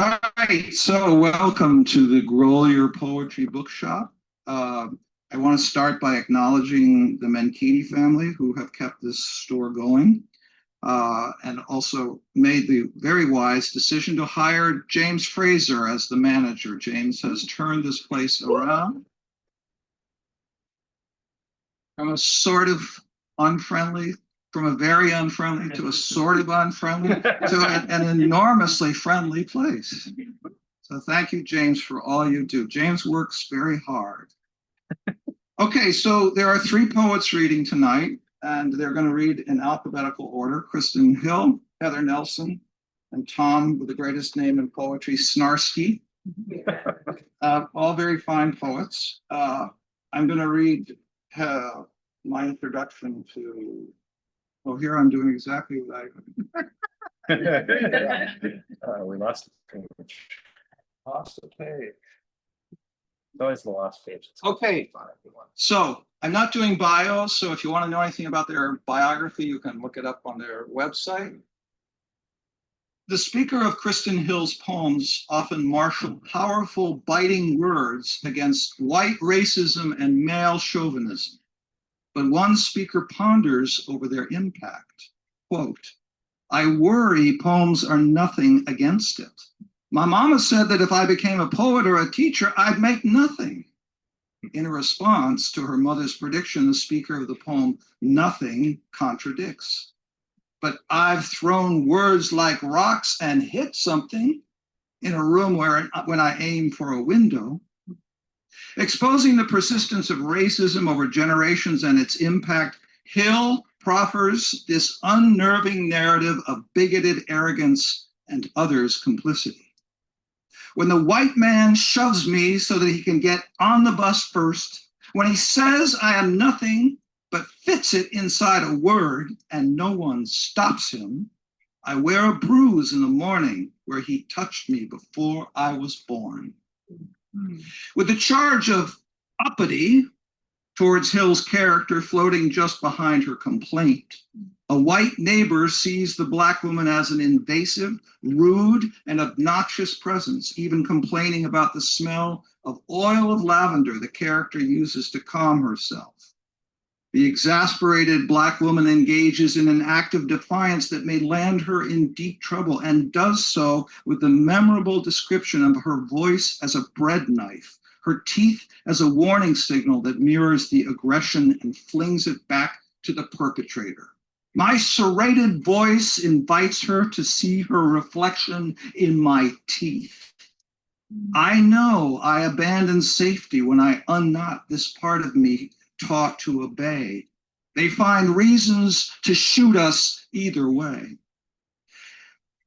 Hi, so welcome to the Grolier Poetry Book Shop. I want to start by acknowledging the Menchini family who have kept this store going and also made the very wise decision to hire James Fraser as the manager. James has turned this place around from a sort of unfriendly, from a very unfriendly to a sort of unfriendly to an enormously friendly place. So thank you, James, for all you do. James works very hard. Okay, so there are three poets reading tonight, and they're going to read in alphabetical order: Krysten Hill, Heather Nelson, and Tom, with the greatest name in poetry, Snarksy. All very fine poets. I'm going to read my introduction to. Oh, here I'm doing exactly what I. We lost the page. Lost the page. It's always the last page. Okay, so I'm not doing bios, so if you want to know anything about their biography, you can look it up on their website. The speaker of Krysten Hill's poems often marshal powerful, biting words against white racism and male chauvinism. But one speaker ponders over their impact. Quote, "I worry poems are nothing against it. My mama said that if I became a poet or a teacher, I'd make nothing." In response to her mother's prediction, the speaker of the poem, "Nothing," contradicts. "But I've thrown words like rocks and hit something in a room when I aim for a window." Exposing the persistence of racism over generations and its impact, Hill proffers this unnerving narrative of bigoted arrogance and others' complicity. "When the white man shoves me so that he can get on the bus first, when he says I am nothing but fits it inside a word and no one stops him, I wear a bruise in the morning where he touched me before I was born." With the charge of uppity towards Hill's character floating just behind her complaint, a white neighbor sees the Black woman as an invasive, rude, and obnoxious presence, even complaining about the smell of oil of lavender the character uses to calm herself. The exasperated Black woman engages in an act of defiance that may land her in deep trouble, and does so with the memorable description of her voice as a bread knife, her teeth as a warning signal that mirrors the aggression and flings it back to the perpetrator. "My serrated voice invites her to see her reflection in my teeth. I know I abandon safety when I unknot this part of me taught to obey. They find reasons to shoot us either way."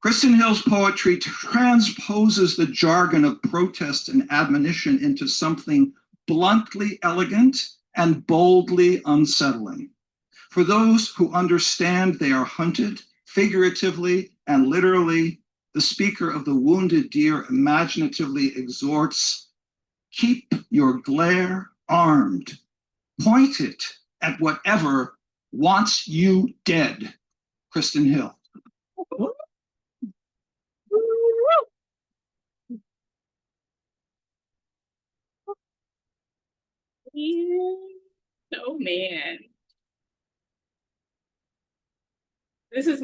Krysten Hill's poetry transposes the jargon of protest and admonition into something bluntly elegant and boldly unsettling. For those who understand they are hunted, figuratively and literally, the speaker of the wounded deer imaginatively exhorts, "Keep your glare armed. Point it at whatever wants you dead." Krysten Hill. Oh man. This is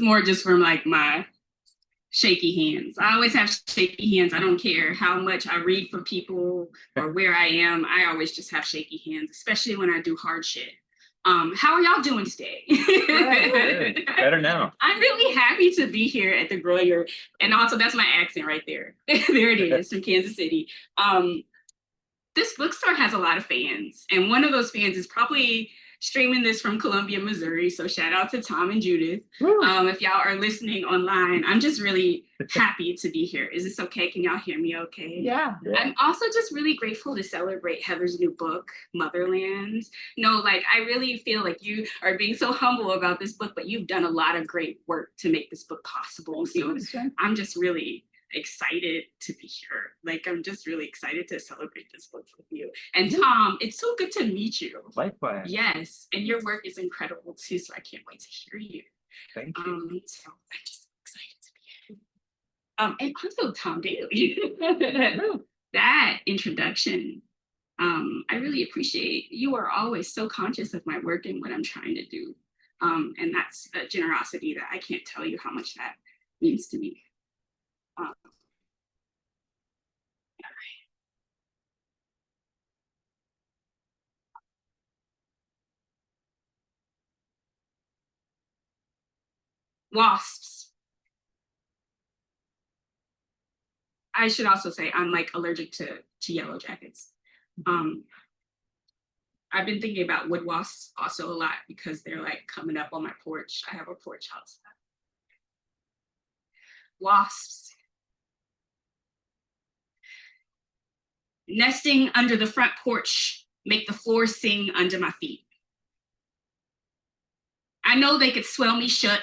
more just from like my shaky hands. I always have shaky hands. I don't care how much I read for people or where I am. I always just have shaky hands, especially when I do hard shit. How are y'all doing today? Better now. I'm really happy to be here at the Grolier. And also that's my accent right there. There it is, from Kansas City. This bookstore has a lot of fans. And one of those fans is probably streaming this from Columbia, Missouri. So shout out to Tom and Judith. If y'all are listening online, I'm just really happy to be here. Is this okay? Can y'all hear me okay? Yeah. I'm also just really grateful to celebrate Heather's new book, Motherland. Like I really feel like you are being so humble about this book, but you've done a lot of great work to make this book possible. So I'm just really excited to be here. Like, I'm just really excited to celebrate this book with you. And Tom, it's so good to meet you. Likewise. Yes, and your work is incredible too, so I can't wait to hear you. Thank you. So I'm just excited to be here. And also Tom Daley. That introduction, I really appreciate. You are always so conscious of my work and what I'm trying to do. And that's a generosity that I can't tell you how much that means to me. Wasps. I should also say I'm like allergic to yellow jackets. I've been thinking about wood wasps also a lot because they're like coming up on my porch. I have a porch house. Wasps. Nesting under the front porch, make the floor sing under my feet. I know they could swell me shut,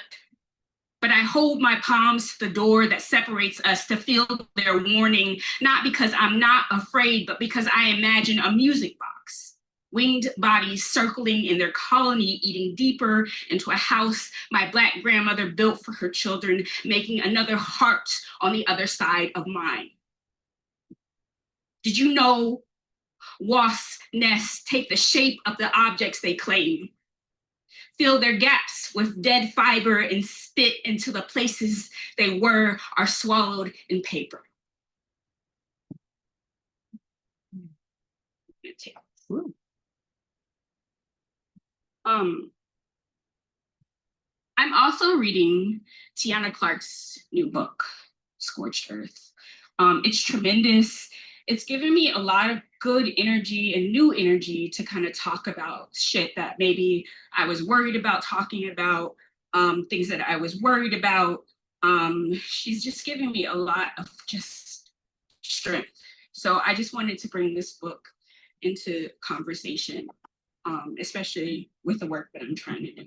but I hold my palms to the door that separates us to feel their warning, not because I'm not afraid, but because I imagine a music box, winged bodies circling in their colony, eating deeper into a house my Black grandmother built for her children, making another heart on the other side of mine. Did you know wasp nests take the shape of the objects they claim, fill their gaps with dead fiber and spit into the places they were are swallowed in paper? I'm also reading Tiana Clark's new book, Scorched Earth. It's tremendous. It's given me a lot of good energy and new energy to kind of talk about shit that maybe I was worried about talking about, things that I was worried about. She's just giving me a lot of just strength. So I just wanted to bring this book into conversation, especially with the work that I'm trying to do.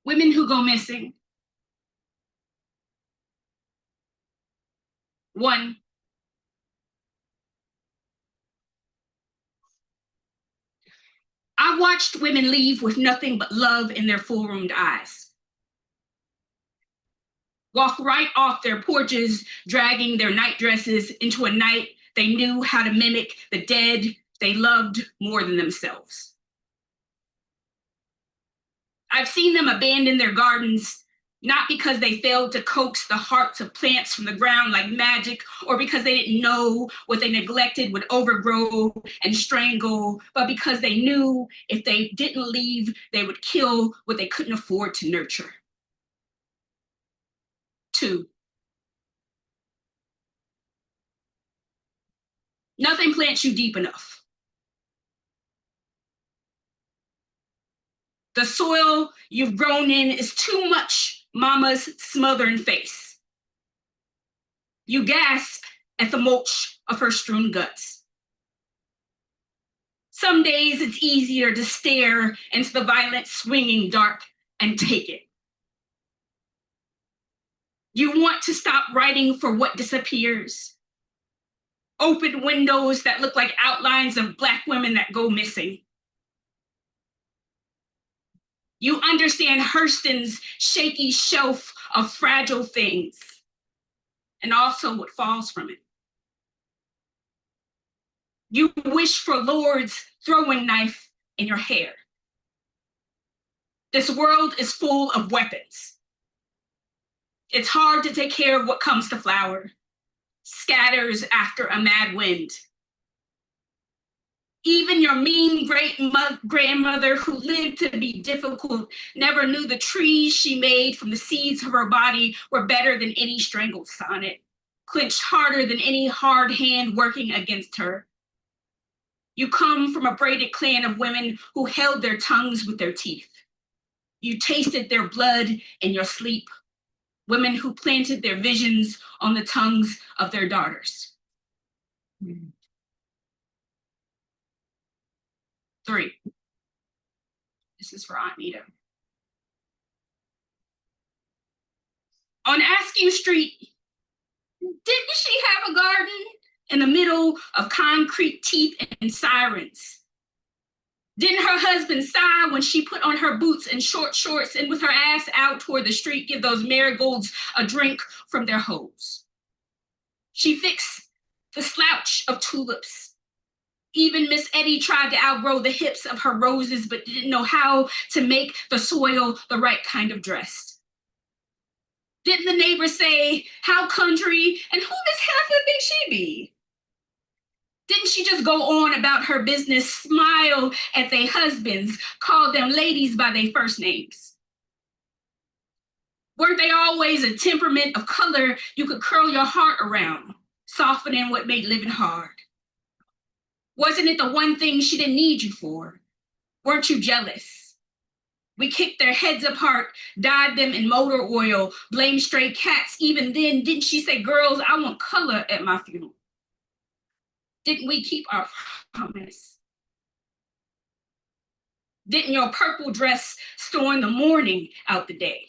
Women who go missing. 1, I watched women leave with nothing but love in their full-roomed eyes. Walk right off their porches, dragging their night dresses into a night they knew how to mimic the dead they loved more than themselves. I've seen them abandon their gardens, not because they failed to coax the hearts of plants from the ground like magic, or because they didn't know what they neglected would overgrow and strangle, but because they knew if they didn't leave, they would kill what they couldn't afford to nurture. 2, nothing plants you deep enough. The soil you've grown in is too much mama's smothering face. You gasp at the mulch of her strewn guts. Some days it's easier to stare into the violent swinging dark and take it. You want to stop writing for what disappears. Open windows that look like outlines of Black women that go missing. You understand Hurston's shaky shelf of fragile things, and also what falls from it. You wish for Lord's throwing knife in your hair. This world is full of weapons. It's hard to take care of what comes to flower, scatters after a mad wind. Even your mean great-grandmother who lived to be difficult never knew the trees she made from the seeds of her body were better than any strangled sonnet, clenched harder than any hard hand working against her. You come from a braided clan of women who held their tongues with their teeth. You tasted their blood in your sleep, women who planted their visions on the tongues of their daughters. 3, this is for Aunt Nita. On Askew Street, didn't she have a garden in the middle of concrete teeth and sirens. Didn't her husband sigh when she put on her boots and short shorts and with her ass out toward the street give those marigolds a drink from their hose? She fixed the slouch of tulips. Even Miss Eddie tried to outgrow the hips of her roses, but didn't know how to make the soil the right kind of dress. Didn't the neighbors say, how country, and who does Heifer think she be? Didn't she just go on about her business, smile at their husbands, call them ladies by their first names? Weren't they always a temperament of color you could curl your heart around, softening what made living hard? Wasn't it the one thing she didn't need you for? Weren't you jealous? We kicked their heads apart, dyed them in motor oil, blamed stray cats. Even then, didn't she say, girls, I want color at my funeral? Didn't we keep our promise? Didn't your purple dress storm the morning out the day?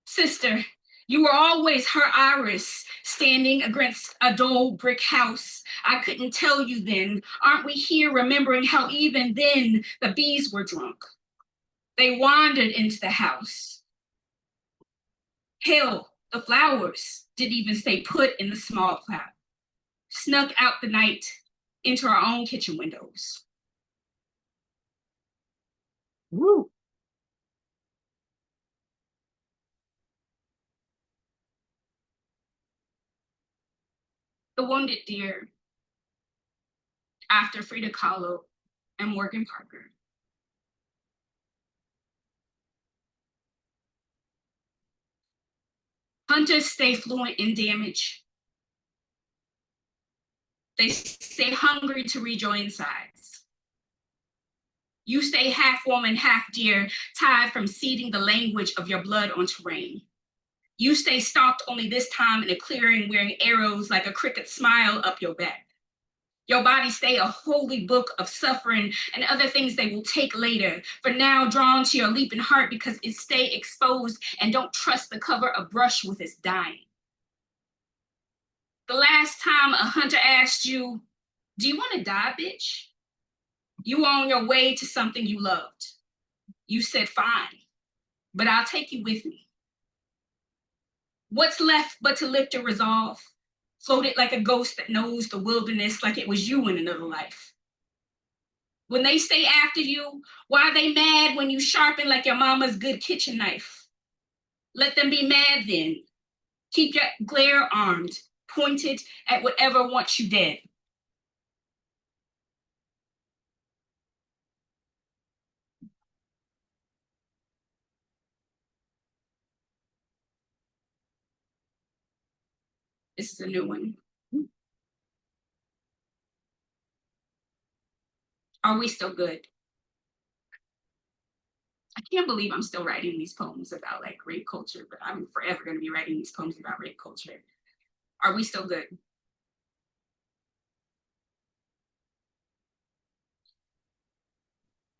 Sister, you were always her iris, standing against a dull brick house. I couldn't tell you then. Aren't we here remembering how even then the bees were drunk? They wandered into the house. Hell, the flowers didn't even stay put in the small cloud. Snuck out the night into our own kitchen windows. Woo. The Wounded Deer, after Frida Kahlo and Morgan Parker. Hunters stay fluent in damage. They stay hungry to rejoin sides. You stay half woman, half deer, tired from seeding the language of your blood on terrain. You stay stalked only this time in a clearing wearing arrows like a cricket smile up your back. Your body stay a holy book of suffering and other things they will take later. For now, drawn to your leaping heart because it stay exposed and don't trust the cover of brush with its dying. The last time a hunter asked you, do you want to die, bitch? You were on your way to something you loved. You said, fine, but I'll take you with me. What's left but to lift your resolve? Floated like a ghost that knows the wilderness like it was you in another life. When they stay after you, why are they mad when you sharpen like your mama's good kitchen knife? Let them be mad then. Keep your glare armed, pointed at whatever wants you dead. This is a new one. Are we still good? I can't believe I'm still writing these poems about like rape culture, but I'm forever going to be writing these poems about rape culture. Are we still good?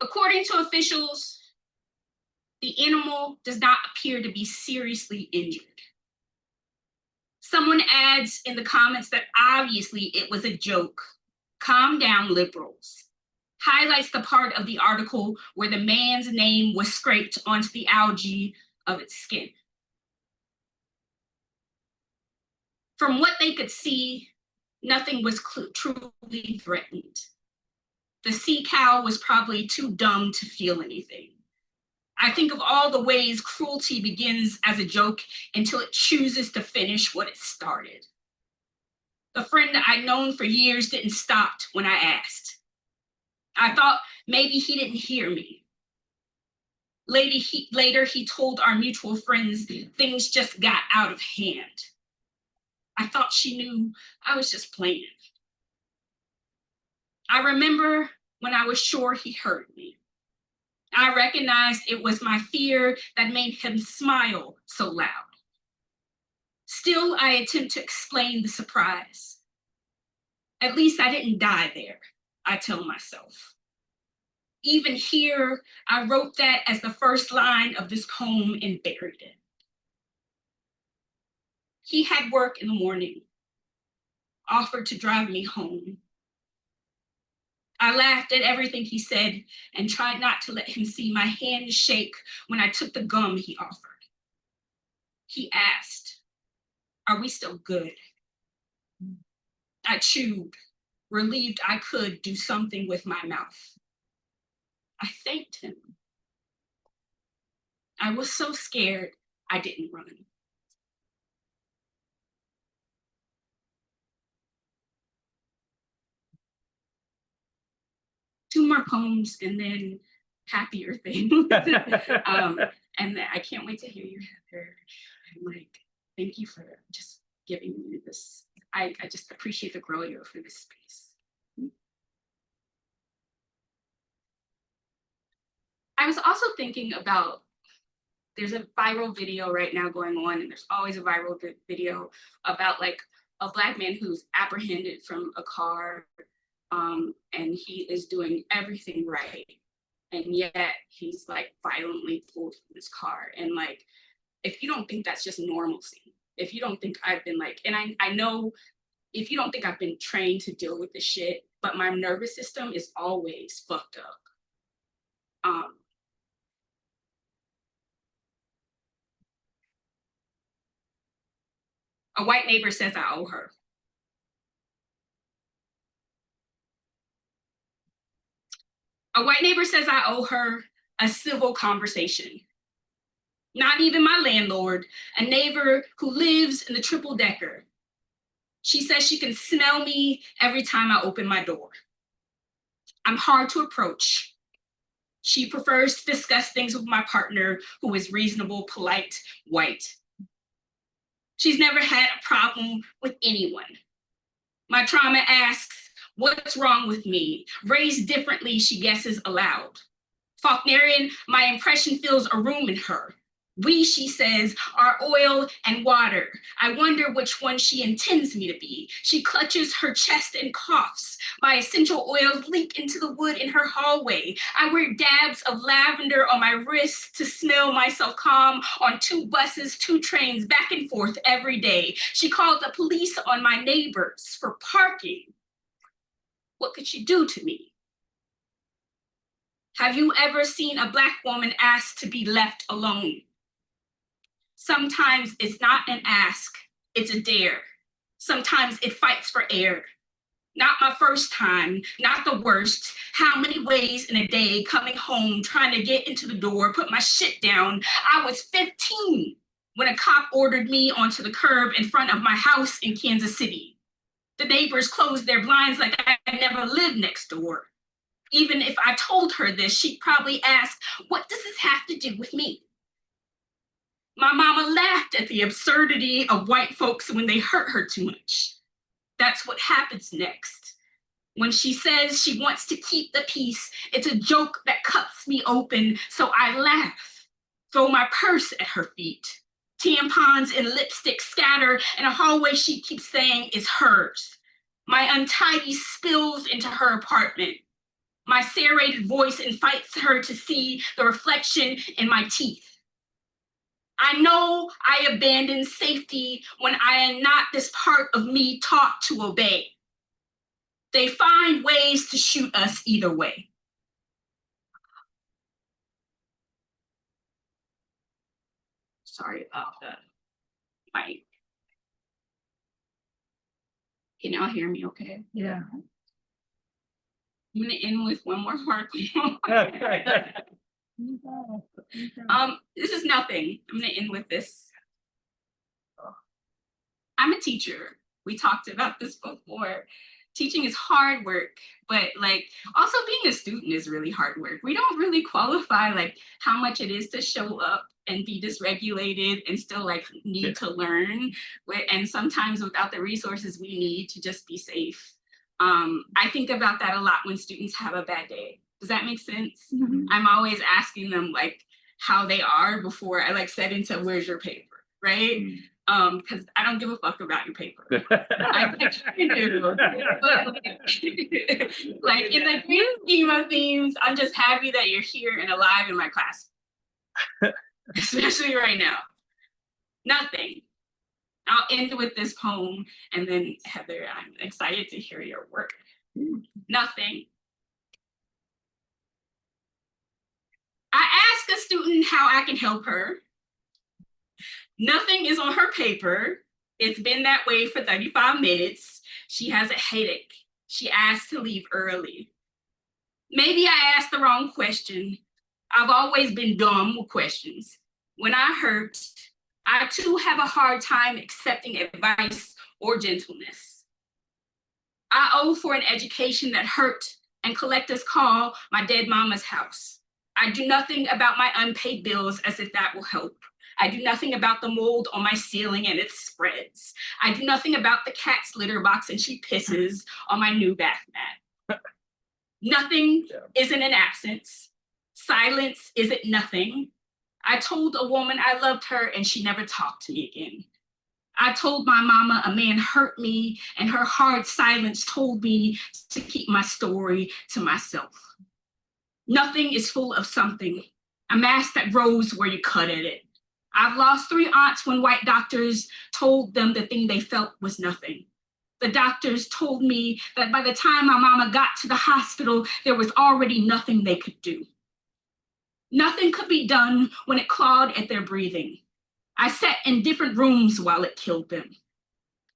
According to officials, the animal does not appear to be seriously injured. Someone adds in the comments that obviously it was a joke. Calm down, liberals. Highlights the part of the article where the man's name was scraped onto the algae of its skin. From what they could see, nothing was truly threatened. The sea cow was probably too dumb to feel anything. I think of all the ways cruelty begins as a joke until it chooses to finish what it started. The friend I'd known for years didn't stop when I asked. I thought maybe he didn't hear me. Later, he told our mutual friends things just got out of hand. I thought she knew I was just playing. I remember when I was sure he heard me. I recognized it was my fear that made him smile so loud. Still, I attempt to explain the surprise. At least I didn't die there, I tell myself. Even here, I wrote that as the first line of this poem and buried it. He had work in the morning. offered to drive me home. I laughed at everything he said and tried not to let him see my hand shake when I took the gum he offered. He asked, "Are we still good?" I chewed, relieved I could do something with my mouth. I thanked him. I was so scared I didn't run. Two more poems and then happier things. And I can't wait to hear you, Heather. And like, thank you for just giving me this. I just appreciate the Grolier for this space. I was also thinking about, there's a viral video right now going on, and there's always a viral video about like a Black man who's apprehended from a car, and he is doing everything right, and yet he's like violently pulled from his car. And like, if you don't think that's just normalcy, if you don't think I've been like, and I know, if you don't think I've been trained to deal with this shit, but my nervous system is always fucked up. A white neighbor says I owe her. A white neighbor says I owe her a civil conversation. Not even my landlord, a neighbor who lives in the triple decker. She says she can smell me every time I open my door. I'm hard to approach. She prefers to discuss things with my partner, who is reasonable, polite, white. She's never had a problem with anyone. My trauma asks, what's wrong with me? Raised differently, she guesses aloud. Faulknerian, my impression fills a room in her. We, she says, are oil and water. I wonder which one she intends me to be. She clutches her chest and coughs. My essential oils leak into the wood in her hallway. I wear dabs of lavender on my wrists to smell myself calm on 2 buses, 2 trains, back and forth every day. She called the police on my neighbors for parking. What could she do to me? Have you ever seen a Black woman ask to be left alone? Sometimes it's not an ask, it's a dare. Sometimes it fights for air. Not my first time, not the worst. How many ways in a day coming home, trying to get into the door, put my shit down. I was 15 when a cop ordered me onto the curb in front of my house in Kansas City. The neighbors closed their blinds like I never lived next door. Even if I told her this, she'd probably ask, what does this have to do with me? My mama laughed at the absurdity of white folks when they hurt her too much. That's what happens next. When she says she wants to keep the peace, it's a joke that cuts me open, so I laugh, throw my purse at her feet. Tampons and lipstick scatter in a hallway she keeps saying is hers. My untidy spills into her apartment. My serrated voice invites her to see the reflection in my teeth. I know I abandon safety when I am not this part of me taught to obey. They find ways to shoot us either way. Sorry about that. Mike. Can y'all hear me okay? Yeah. I'm gonna end with one more hard poem. This is nothing. I'm gonna end with this. I'm a teacher. We talked about this before. Teaching is hard work, but like also being a student is really hard work. We don't really qualify like how much it is to show up and be dysregulated and still like need to learn. And sometimes without the resources we need to just be safe. I think about that a lot when students have a bad day. Does that make sense? Mm-hmm. I'm always asking them like how they are before I like set into where's your paper, right? Because I don't give a fuck about your paper. I do. But like in the grand scheme of things, I'm just happy that you're here and alive in my class. Especially right now. Nothing. I'll end with this poem, and then Heather, I'm excited to hear your work. Nothing. I ask a student how I can help her. Nothing is on her paper. It's been that way for 35 minutes. She has a headache. She asked to leave early. Maybe I asked the wrong question. I've always been dumb with questions. When I hurt, I too have a hard time accepting advice or gentleness. I owe for an education that hurt, and collectors call my dead mama's house. I do nothing about my unpaid bills as if that will help. I do nothing about the mold on my ceiling and it spreads. I do nothing about the cat's litter box and she pisses on my new bath mat. Nothing isn't an absence. Silence isn't nothing. I told a woman I loved her and she never talked to me again. I told my mama a man hurt me and her hard silence told me to keep my story to myself. Nothing is full of something, a mask that grows where you cut at it. I've lost 3 aunts when white doctors told them the thing they felt was nothing. The doctors told me that by the time my mama got to the hospital, there was already nothing they could do. Nothing could be done when it clawed at their breathing. I sat in different rooms while it killed them.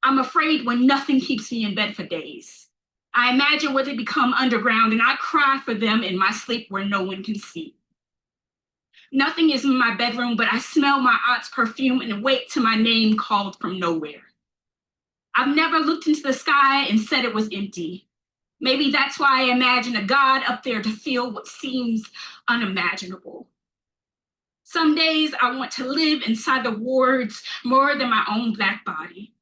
I'm afraid when nothing keeps me in bed for days. I imagine what they become underground and I cry for them in my sleep where no one can see. Nothing is in my bedroom, but I smell my aunt's perfume and awake to my name called from nowhere. I've never looked into the sky and said it was empty. Maybe that's why I imagine a God up there to feel what seems unimaginable. Some days I want to live inside the wards more than my own Black body.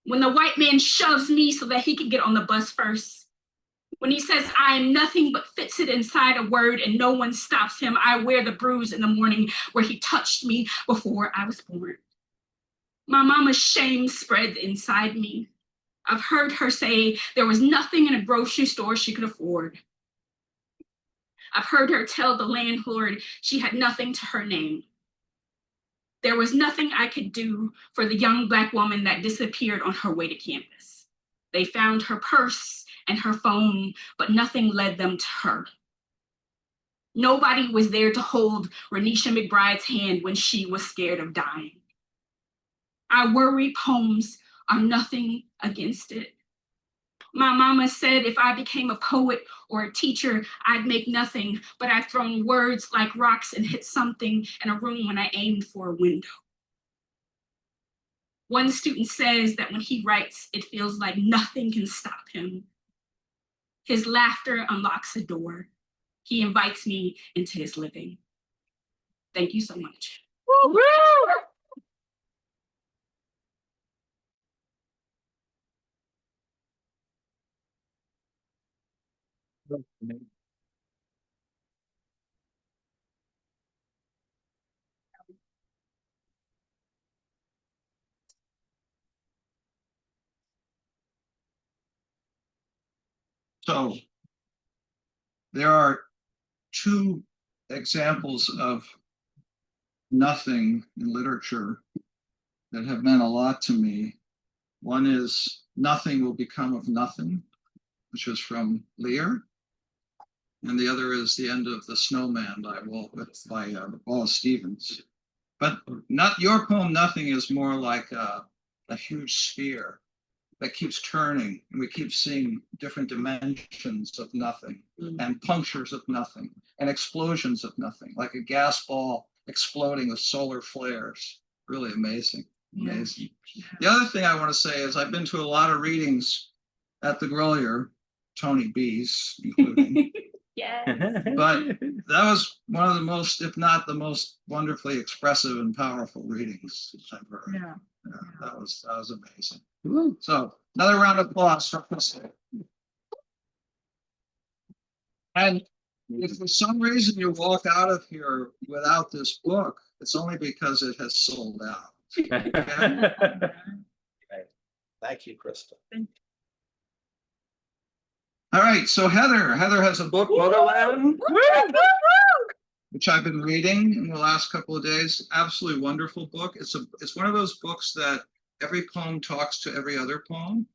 When the white man shoves me so that he can get on the bus first. When he says I am nothing but fits it inside a word and no one stops him, I wear the bruise in the morning where he touched me before I was born. My mama's shame spreads inside me. I've heard her say there was nothing in a grocery store she could afford. I've heard her tell the landlord she had nothing to her name. There was nothing I could do for the young Black woman that disappeared on her way to campus. They found her purse and her phone, but nothing led them to her. Nobody was there to hold Renisha McBride's hand when she was scared of dying. I worry poems are nothing against it. My mama said if I became a poet or a teacher, I'd make nothing, but I've thrown words like rocks and hit something in a room when I aimed for a window. One student says that when he writes, it feels like nothing can stop him. His laughter unlocks a door. He invites me into his living. Thank you so much. So there are 2 examples of nothing in literature that have meant a lot to me. One is Nothing Will Become of Nothing, which was from Lear. And the other is The End of the Snowman by Wallace Stevens. But not your poem, Nothing, is more like a huge sphere that keeps turning, and we keep seeing different dimensions of nothing, and punctures of nothing, and explosions of nothing, like a gas ball exploding with solar flares. Really amazing, amazing. Yeah. The other thing I want to say is I've been to a lot of readings at the Grolier, Tony B's including. Yes. But that was one of the most, if not the most wonderfully expressive and powerful readings I've heard. Yeah. That was amazing. So another round of applause for Krysten. And if for some reason you walk out of here without this book, it's only because it has sold out. Okay? Thank you, Krysten. All right, so Heather has a book, Motherland, which I've been reading in the last couple of days. Absolutely wonderful book. It's one of those books that every poem talks to every other poem.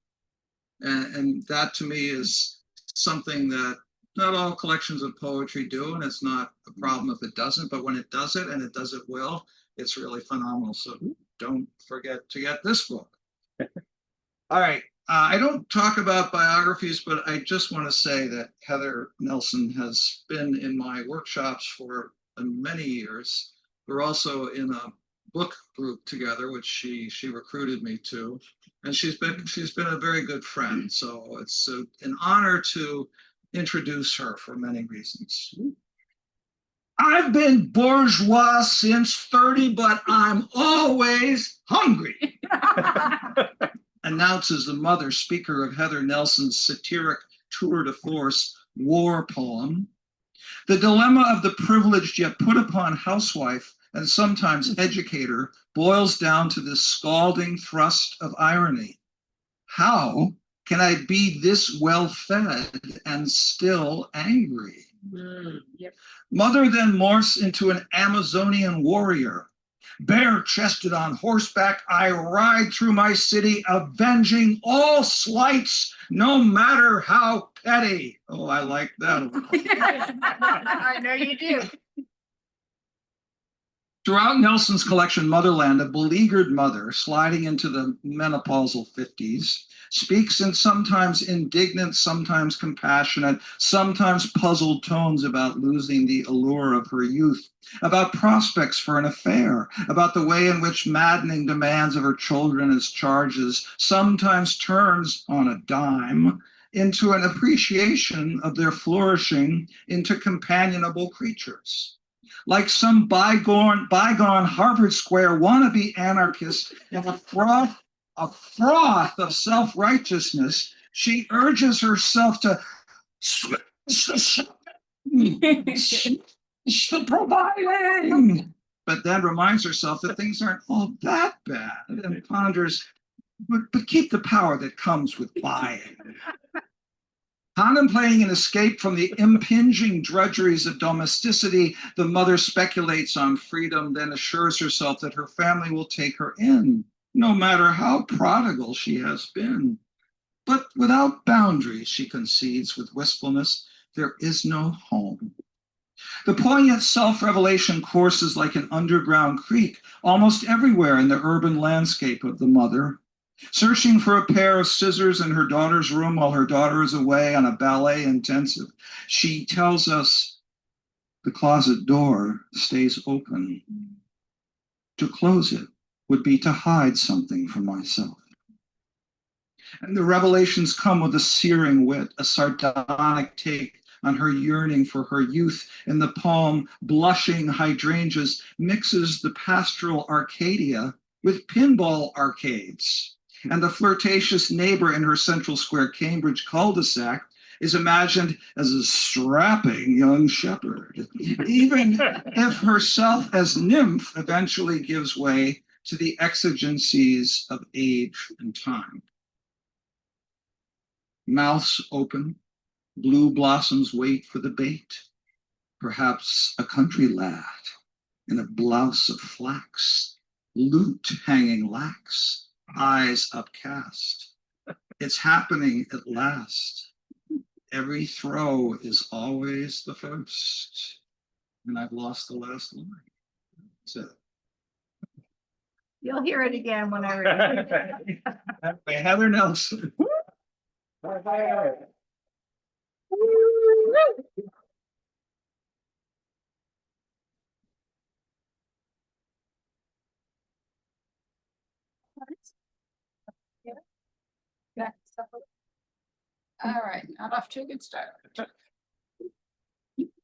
And that to me is something that not all collections of poetry do, and it's not a problem if it doesn't, but when it does it, and it does it well, it's really phenomenal. So don't forget to get this book. All right. I don't talk about biographies, but I just want to say that Heather Nelson has been in my workshops for many years. We're also in a book group together, which she recruited me to, and she's been a very good friend. So it's an honor to introduce her for many reasons. I've been bourgeois since 30, but I'm always hungry. Announces the mother speaker of Heather Nelson's satiric tour de force war poem. The dilemma of the privileged yet put upon housewife and sometimes educator boils down to this scalding thrust of irony. How can I be this well-fed and still angry? Yep. Mother then morphs into an Amazonian warrior. Bare-chested on horseback, I ride through my city, avenging all slights, no matter how petty. Oh, I like that. I know you do. Throughout Nelson's collection, Motherland, a beleaguered mother sliding into the menopausal 50s, speaks in sometimes indignant, sometimes compassionate, sometimes puzzled tones about losing the allure of her youth, about prospects for an affair, about the way in which maddening demands of her children as charges sometimes turns on a dime into an appreciation of their flourishing into companionable creatures. Like some bygone Harvard Square wannabe anarchist in a froth of self-righteousness, she urges herself to providing, but then reminds herself that things aren't all that bad and ponders, but keep the power that comes with buying. Contemplating an escape from the impinging drudgeries of domesticity, the mother speculates on freedom, then assures herself that her family will take her in, no matter how prodigal she has been. But without boundaries, she concedes with wistfulness, there is no home. The poignant self-revelation courses like an underground creek almost everywhere in the urban landscape of the mother. Searching for a pair of scissors in her daughter's room while her daughter is away on a ballet intensive, she tells us the closet door stays open. To close it would be to hide something from myself. And the revelations come with a searing wit, a sardonic take on her yearning for her youth. In the poem, Blushing Hydrangeas mixes the pastoral Arcadia with pinball arcades. And the flirtatious neighbor in her Central Square Cambridge cul-de-sac is imagined as a strapping young shepherd, even if herself as nymph eventually gives way to the exigencies of age and time. Mouths open, blue blossoms wait for the bait, perhaps a country lad in a blouse of flax, lute hanging lax, eyes upcast. It's happening at last. Every throw is always the first. And I've lost the last line. That's it. You'll hear it again when I read it. By Heather Nelson. All right, not off to a good start.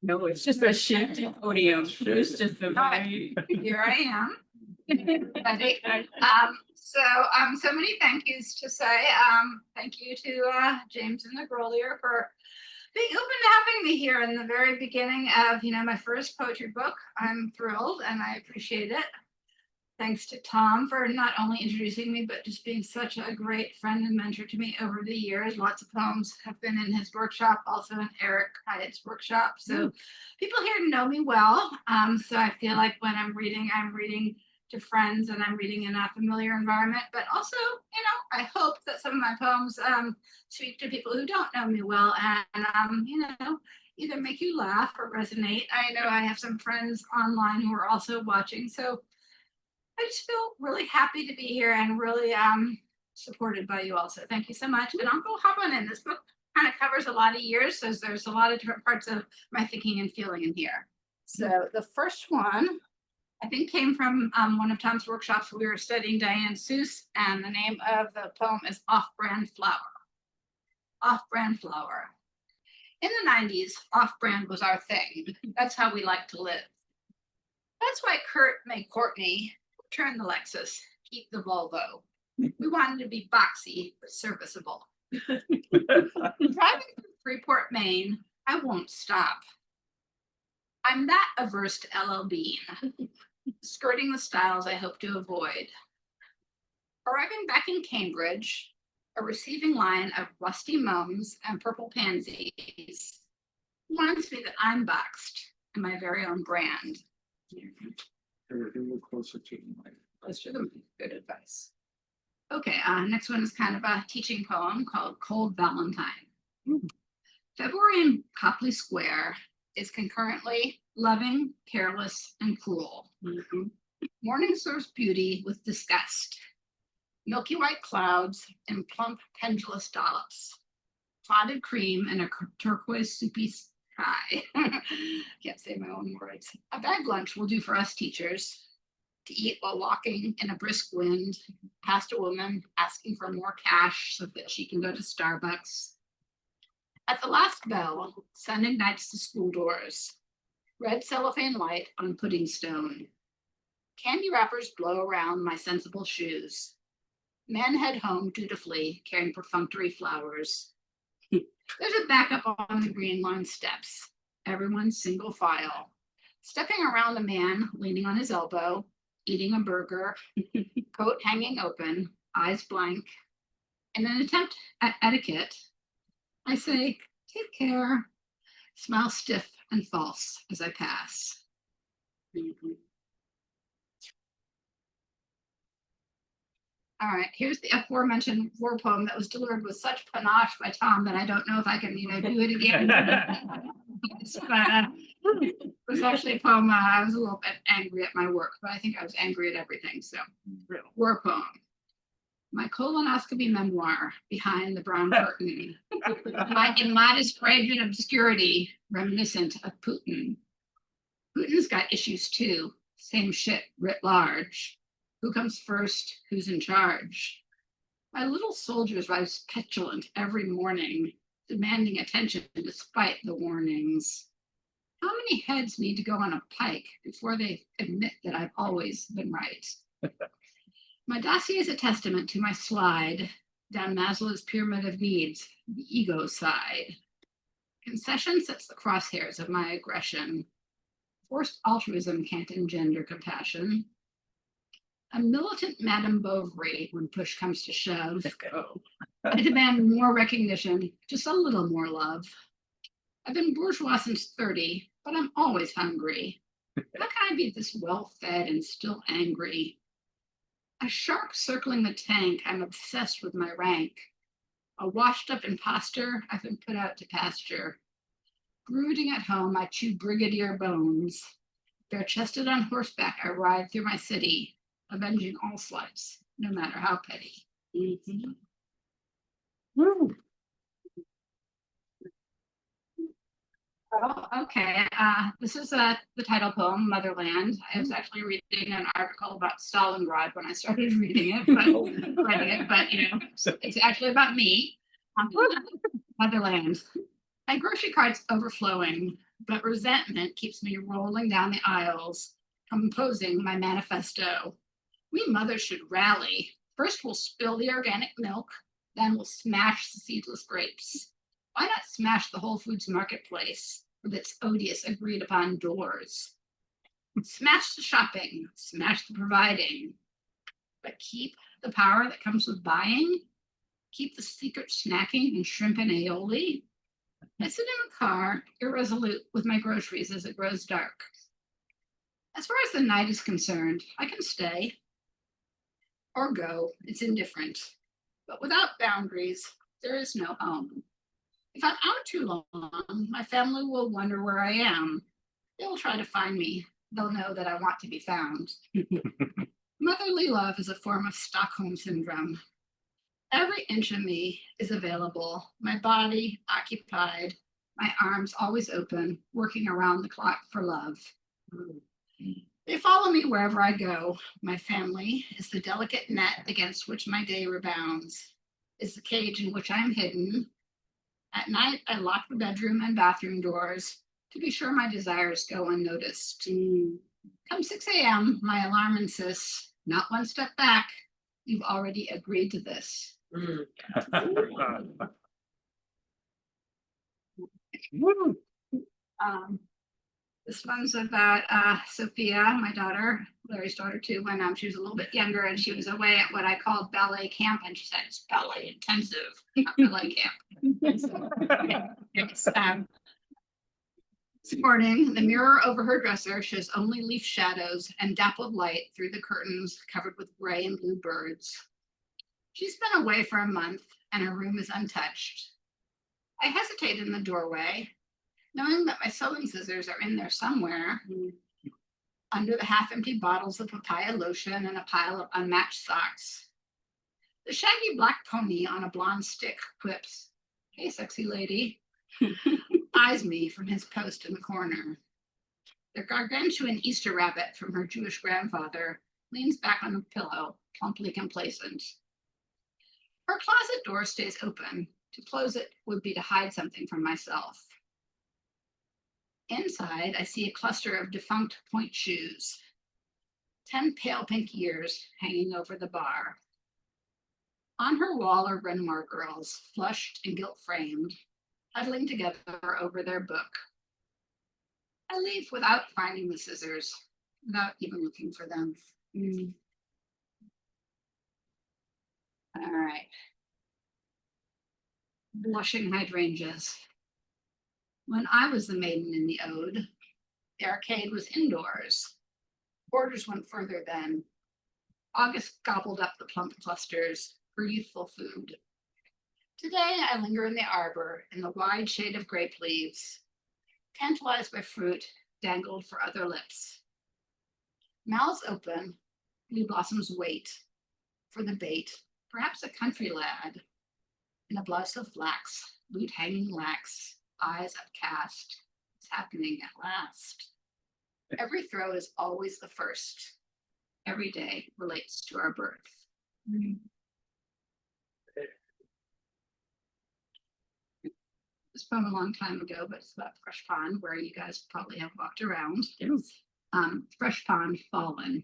No, it's just a shift podium. It's just a very. Here I am. Ready? So many thank yous to say. Thank you to James and the Grolier for being open to having me here in the very beginning of my first poetry book. I'm thrilled and I appreciate it. Thanks to Tom for not only introducing me, but just being such a great friend and mentor to me over the years. Lots of poems have been in his workshop, also in Eric Hyatt's workshop. So people here know me well. So I feel like when I'm reading to friends and I'm reading in a familiar environment, but also, I hope that some of my poems speak to people who don't know me well and, either make you laugh or resonate. I know I have some friends online who are also watching, so I just feel really happy to be here and really supported by you all. So thank you so much. And I'll go hop on in. This book kind of covers a lot of years, so there's a lot of different parts of my thinking and feeling in here. So the first one, I think, came from one of Tom's workshops. We were studying Diane Seuss, and the name of the poem is Off-Brand Flower. Off-Brand flower. In the 90s, off-brand was our thing. That's how we like to live. That's why Kurt made Courtney turn the Lexus, keep the Volvo. We wanted to be boxy, but serviceable. Driving through Freeport, Maine, I won't stop. I'm that averse to LL Bean, skirting the styles I hope to avoid. Arriving back in Cambridge, a receiving line of rusty mums and purple pansies reminds me that I'm boxed in my very own brand. A little closer to the mic. Closer to the mic. Good advice. Okay, next one is kind of a teaching poem called Cold Valentine. February in Copley Square is concurrently loving, careless, and cruel. Morning serves beauty with disgust. Milky white clouds and plump pendulous dollops. Clotted cream and a turquoise soupy sky. Can't say my own words. A bag lunch will do for us teachers. To eat while walking in a brisk wind past a woman asking for more cash so that she can go to Starbucks. At the last bell, sun ignites the school doors. Red cellophane light on pudding stone. Candy wrappers blow around my sensible shoes. Men head home dutifully, carrying perfunctory flowers. There's a backup on the green lawn steps. Everyone's single file. Stepping around a man leaning on his elbow, eating a burger, coat hanging open, eyes blank. In an attempt at etiquette, I say, take care, smile stiff and false as I pass. All right, here's the aforementioned war poem that was delivered with such panache by Tom that I don't know if I can, do it again. It was actually a poem. I was a little bit angry at my work, but I think I was angry at everything. So, war poem. My colonoscopy memoir, Behind the Brown Curtain. My immodest pride and obscurity, reminiscent of Putin. Putin's got issues too. Same shit writ large. Who comes first? Who's in charge? My little soldiers rise petulant every morning, demanding attention despite the warnings. How many heads need to go on a pike before they admit that I've always been right? My dossier is a testament to my slide down Maslow's pyramid of needs, the ego side. Concession sets the crosshairs of my aggression. Forced altruism can't engender compassion. A militant Madame Bovary when push comes to shove. I demand more recognition, just a little more love. I've been bourgeois since 30, but I'm always hungry. How can I be this well-fed and still angry? A shark circling the tank, I'm obsessed with my rank. A washed-up imposter, I've been put out to pasture. Brooding at home, I chew brigadier bones. Bare-chested on horseback, I ride through my city, avenging all slights, no matter how petty. Oh, okay. This is the title poem, Motherland. I was actually reading an article about Stalingrad when I started reading it, but it's actually about me. Motherland. My grocery cart's overflowing, but resentment keeps me rolling down the aisles, composing my manifesto. We mothers should rally. First, we'll spill the organic milk, then we'll smash the seedless grapes. Why not smash the Whole Foods marketplace with its odious agreed upon doors? Smash the shopping, smash the providing, but keep the power that comes with buying. Keep the secret snacking and shrimp and aioli. I sit in the car, irresolute with my groceries as it grows dark. As far as the night is concerned, I can stay or go. It's indifferent. But without boundaries, there is no home. If I'm out too long, my family will wonder where I am. They will try to find me. They'll know that I want to be found. Motherly love is a form of Stockholm syndrome. Every inch of me is available, my body occupied, my arms always open, working around the clock for love. They follow me wherever I go. My family is the delicate net against which my day rebounds, is the cage in which I am hidden. At night, I lock the bedroom and bathroom doors to be sure my desires go unnoticed. Come 6 a.m., my alarm insists, not one step back. You've already agreed to this. This one's about Sophia, my daughter, Larry's daughter too, when she was a little bit younger and she was away at what I called ballet camp, and she said it's ballet intensive, not ballet camp. Yes, this morning, the mirror over her dresser shows only leaf shadows and dappled light through the curtains covered with gray and blue birds. She's been away for a month and her room is untouched. I hesitate in the doorway, knowing that my sewing scissors are in there somewhere, under the half-empty bottles of papaya lotion and a pile of unmatched socks. The shaggy black pony on a blonde stick quips, "Hey, sexy lady," eyes me from his post in the corner. The gargantuan Easter rabbit from her Jewish grandfather leans back on the pillow, plumply complacent. Her closet door stays open. To close it would be to hide something from myself. Inside, I see a cluster of defunct point shoes, 10 pale pink ears hanging over the bar. On her wall are Renoir girls, flushed and gilt-framed, huddling together over their book. I leave without finding the scissors, without even looking for them. All right. Blushing hydrangeas. When I was the maiden in the ode, the arcade was indoors. Borders went further then. August gobbled up the plump clusters for youthful food. Today I linger in the arbor in the wide shade of grape leaves, tantalized by fruit dangled for other lips. Mouths open, blue blossoms wait for the bait, perhaps a country lad in a blouse of flax, boot hanging lax, eyes upcast. It's happening at last. Every throw is always the first. Every day relates to our birth. It's from a long time ago, but it's about Fresh Pond, where you guys probably have walked around. Yes. Fresh Pond Fallen.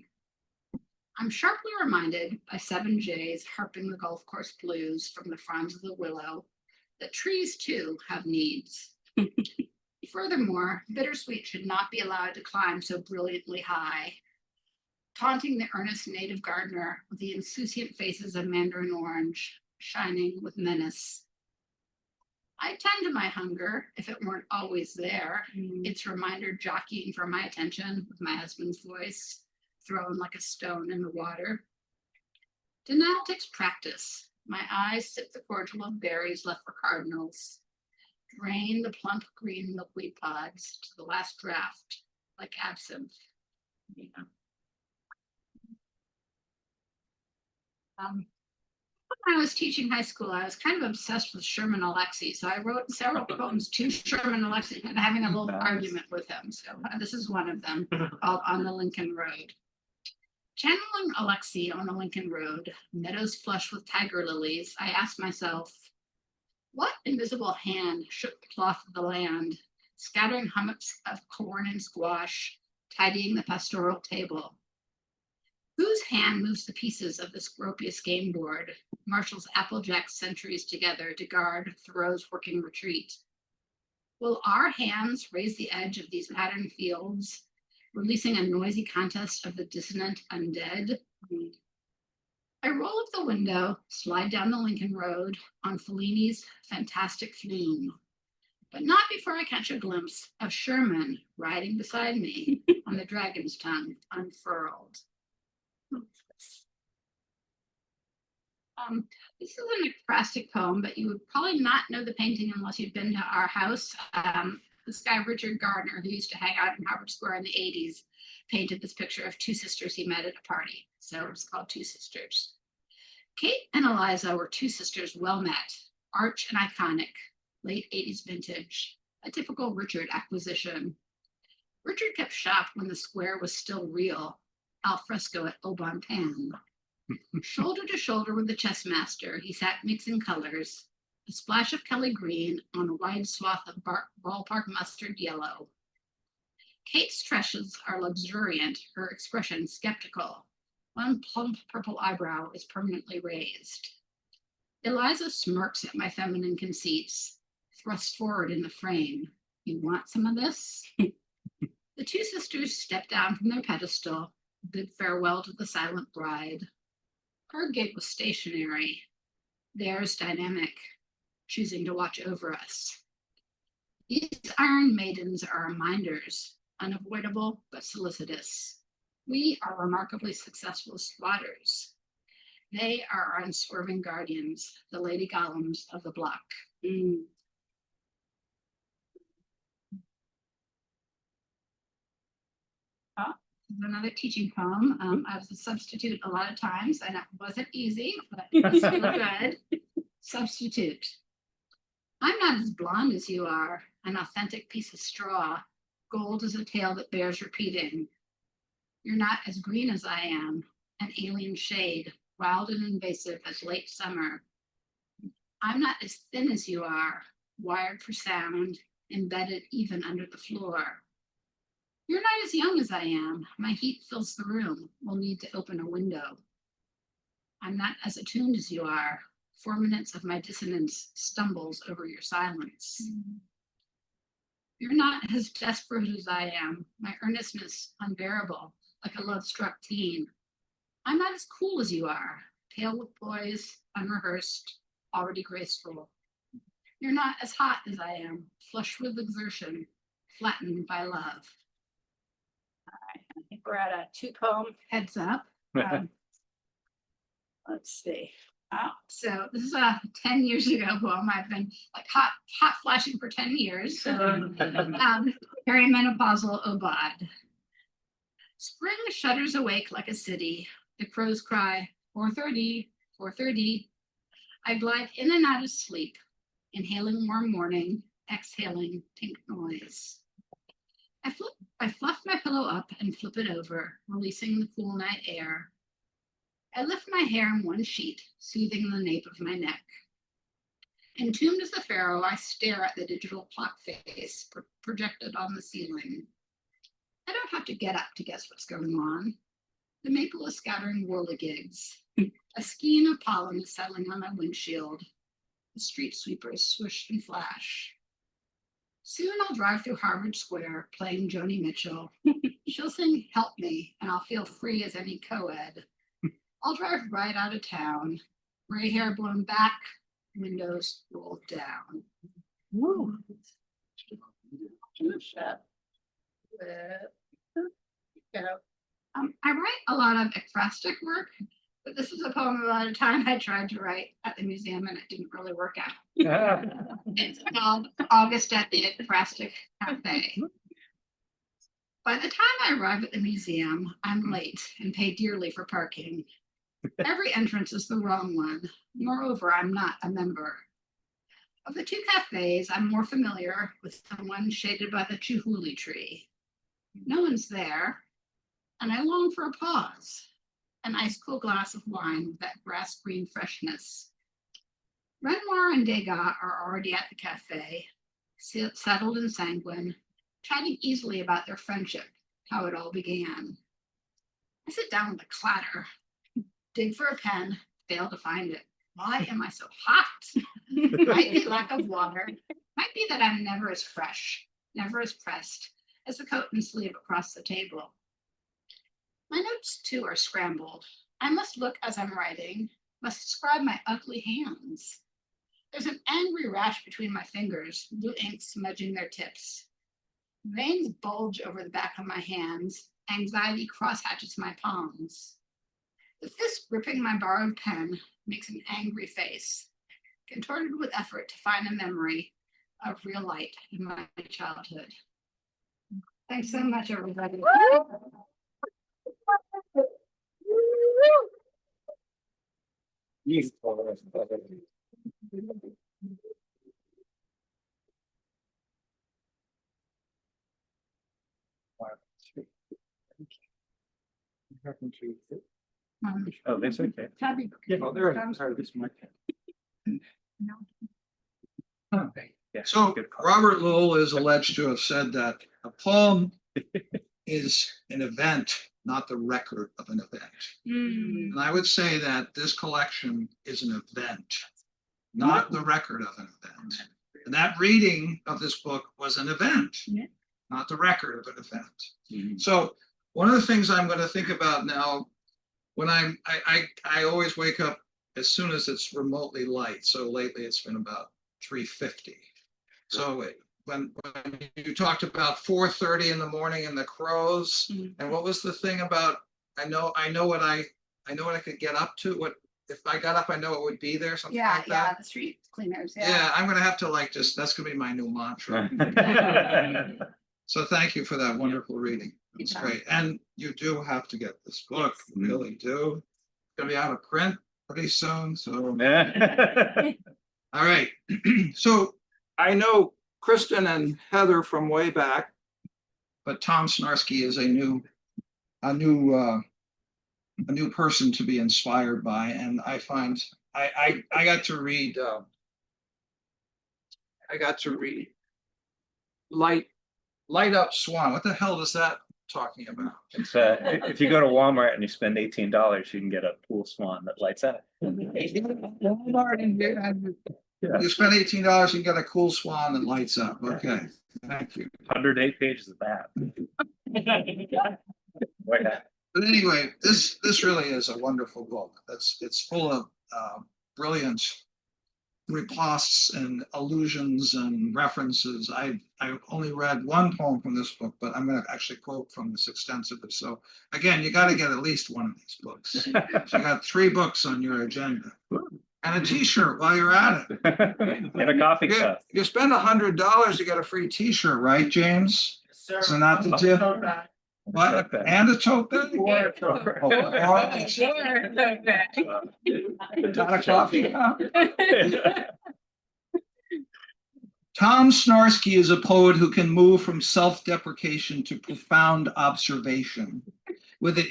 I'm sharply reminded by 7 jays harping the golf course blues from the fronds of the willow that trees too have needs. Furthermore, bittersweet should not be allowed to climb so brilliantly high, taunting the earnest native gardener with the insouciant faces of mandarin orange, shining with menace. I tend to my hunger if it weren't always there. Its reminder jockeying for my attention with my husband's voice, thrown like a stone in the water. Denial takes practice. My eyes sip the cordial of berries left for cardinals, drain the plump green milkweed pods to the last draught, like absinthe. Yeah. When I was teaching high school, I was kind of obsessed with Sherman Alexie. So I wrote several poems to Sherman Alexie and having a little argument with him. So this is one of them called On the Lincoln Road. Channeling Alexie on the Lincoln Road, meadows flush with tiger lilies, I asked myself, what invisible hand shook the cloth of the land, scattering hummocks of corn and squash, tidying the pastoral table? Whose hand moves the pieces of this gropius game board, marshals Applejack centuries together to guard Thoreau's working retreat? Will our hands raise the edge of these patterned fields, releasing a noisy contest of the dissonant undead? I roll up the window, slide down the Lincoln Road on Fellini's fantastic flume. but not before I catch a glimpse of Sherman riding beside me on the dragon's tongue unfurled. This is an ekphrastic poem, but you would probably not know the painting unless you've been to our house. This guy, Richard Gardner, who used to hang out in Harvard Square in the 80s, painted this picture of two sisters he met at a party. So it's called Two Sisters. Kate and Eliza were two sisters well met, arch and iconic, late 80s vintage, a typical Richard acquisition. Richard kept shop when the square was still real, al fresco at Oban Pan. Shoulder to shoulder with the chess master, he sat mixing colors, a splash of Kelly green on a wide swath of ballpark mustard yellow. Kate's tresses are luxuriant, her expression skeptical. One plump purple eyebrow is permanently raised. Eliza smirks at my feminine conceits, thrust forward in the frame. You want some of this? The two sisters step down from their pedestal, bid farewell to the silent bride. Her gait was stationary, theirs dynamic, choosing to watch over us. These iron maidens are reminders, unavoidable but solicitous. We are remarkably successful squatters. They are our unswerving guardians, the Lady Golems of the block. Another teaching poem. I was a substitute a lot of times, and it wasn't easy, but it's still good. Substitute. I'm not as blonde as you are, an authentic piece of straw. Gold is a tale that bears repeating. You're not as green as I am, an alien shade, wild and invasive as late summer. I'm not as thin as you are, wired for sound, embedded even under the floor. You're not as young as I am. My heat fills the room. We'll need to open a window. I'm not as attuned as you are. 4 minutes of my dissonance stumbles over your silence. You're not as desperate as I am. My earnestness unbearable, like a love-struck teen. I'm not as cool as you are. Pale with poise, unrehearsed, already graceful. You're not as hot as I am. Flush with exertion, flattened by love. I think we're at a 2-poem heads up. Let's see. So this is a 10 years ago poem. I've been like hot flashing for 10 years. So perimenopausal Obad. Spring shudders awake like a city. The crows cry 4:30, 4:30. I glide in and out of sleep, inhaling warm morning, exhaling pink noise. I fluff my pillow up and flip it over, releasing the cool night air. I lift my hair in one sheet, soothing the nape of my neck. Entombed as a pharaoh, I stare at the digital clock face projected on the ceiling. I don't have to get up to guess what's going on. The maple is scattering whirligigs. A skein of pollen is settling on my windshield. The street sweepers swish and flash. Soon I'll drive through Harvard Square playing Joni Mitchell. She'll sing Help Me, and I'll feel free as any co-ed. I'll drive right out of town. Gray hair blown back, windows rolled down. Woo. I write a lot of ekphrastic work, but this is a poem about a time I tried to write at the museum and it didn't really work out. It's called August at the Ekphrastic Cafe. By the time I arrive at the museum, I'm late and pay dearly for parking. Every entrance is the wrong one. Moreover, I'm not a member. Of the two cafes, I'm more familiar with the one shaded by the Chihuly tree. No one's there, and I long for a pause, an ice-cool glass of wine with that grass-green freshness. Renoir and Degas are already at the cafe, settled and sanguine, chatting easily about their friendship, how it all began. I sit down with a clatter, dig for a pen, fail to find it. Why am I so hot? Might be lack of water. Might be that I'm never as fresh, never as pressed as the coat and sleeve across the table. My notes, too, are scrambled. I must look as I'm writing, must describe my ugly hands. There's an angry rash between my fingers, blue ink smudging their tips. Veins bulge over the back of my hands. Anxiety crosshatches my palms. The fist gripping my borrowed pen makes an angry face, contorted with effort to find a memory of real light in my childhood. Thanks so much, everybody. Oh, that's okay. Tabby. Oh, there it is. Sorry, this mic. Yeah, So good call. Robert Lowell is alleged to have said that a poem is an event, not the record of an event. Mm. And I would say that this collection is an event, not the record of an event. And that reading of this book was an event, Yeah. not the record of an event. Mhm. So one of the things I'm going to think about now, when I always wake up as soon as it's remotely light. So lately it's been about 3:50. So when you talked about 4:30 in the morning and the crows, and what was the thing about I know what I could get up to, what if I got up I know it would be there, something Yeah, like yeah, that. the street cleaners. Yeah, I'm gonna have to that's gonna be my new mantra. So thank you for that wonderful reading. It's Yeah. great. And you do have to get this book, Yes. you really do. It's gonna be out of print pretty soon, so. All right. So I know Krysten and Heather from way back, but Tom Snarsky is a new person to be inspired by, and I find I got to read Light Up Swan. What the hell is that talking about? It's if you go to Walmart and you spend $18, you can get a pool swan that lights up. You spend $18, you get a cool swan that lights up. Okay, thank you. 108 pages of that. But anyway, this really is a wonderful book. It's full of brilliant ripostes and allusions and references. I've only read one poem from this book, but I'm going to actually quote from this extensively. So again, you got to get at least one of these books. So you got 3 books on your agenda. And a T-shirt while you're at it. And a coffee cup. You spend $100, you get a free T-shirt, right, James? So not the tip. What? And a tote bag? Not a coffee cup. Tom Snarsky is a poet who can move from self-deprecation to profound observation with the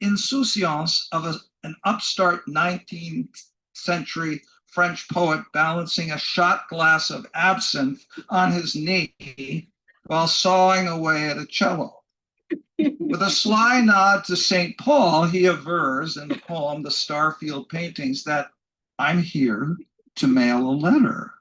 insouciance of an upstart 19th century French poet balancing a shot glass of absinthe on his knee while sawing away at a cello. With a sly nod to St. Paul, he avers in the poem, The Starfield Paintings, that I'm here to mail a letter.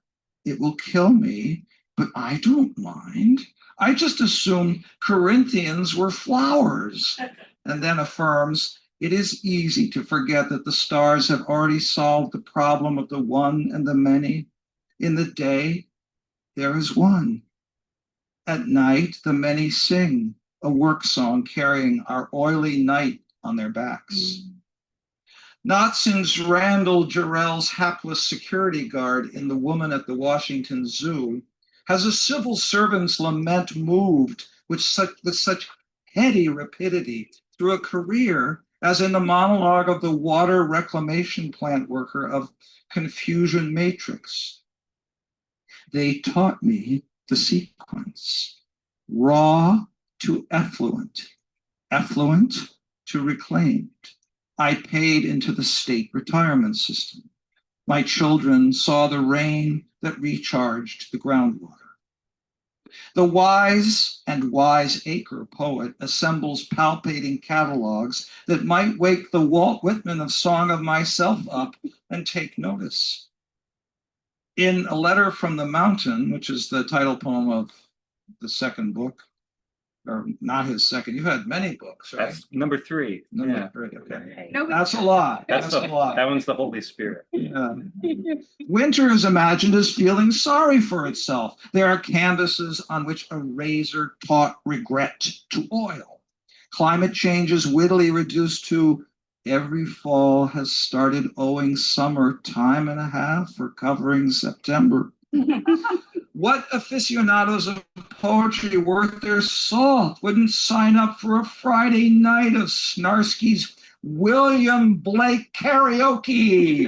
It will kill me, but I don't mind. I just assumed Corinthians were flowers. And then affirms, it is easy to forget that the stars have already solved the problem of the one and the many. In the day, there is one. At night, the many sing a work song carrying our oily night on their backs. Not since Randall Jarrell's hapless security guard in The Woman at the Washington Zoo has a civil servant's lament moved with such heady rapidity through a career as in the monologue of the water reclamation plant worker of Confusion Matrix. They taught me the sequence, raw to effluent, effluent to reclaimed. I paid into the state retirement system. My children saw the rain that recharged the groundwater. The wise and wiseacre poet assembles palpating catalogs that might wake the Walt Whitman of Song of Myself up and take notice. In A Letter from the Mountain, which is the title poem of the second book, or not his second. You've had many books, right? That's number 3. Number Yeah. 3, okay. No, That's a lot. That's a lot. that one's the Holy Spirit. Yeah. Winter is imagined as feeling sorry for itself. There are canvases on which a razor taught regret to oil. Climate change is wittily reduced to every fall has started owing summer time and a half for covering September. What aficionados of poetry worth their salt wouldn't sign up for a Friday night of Snarksky's William Blake karaoke?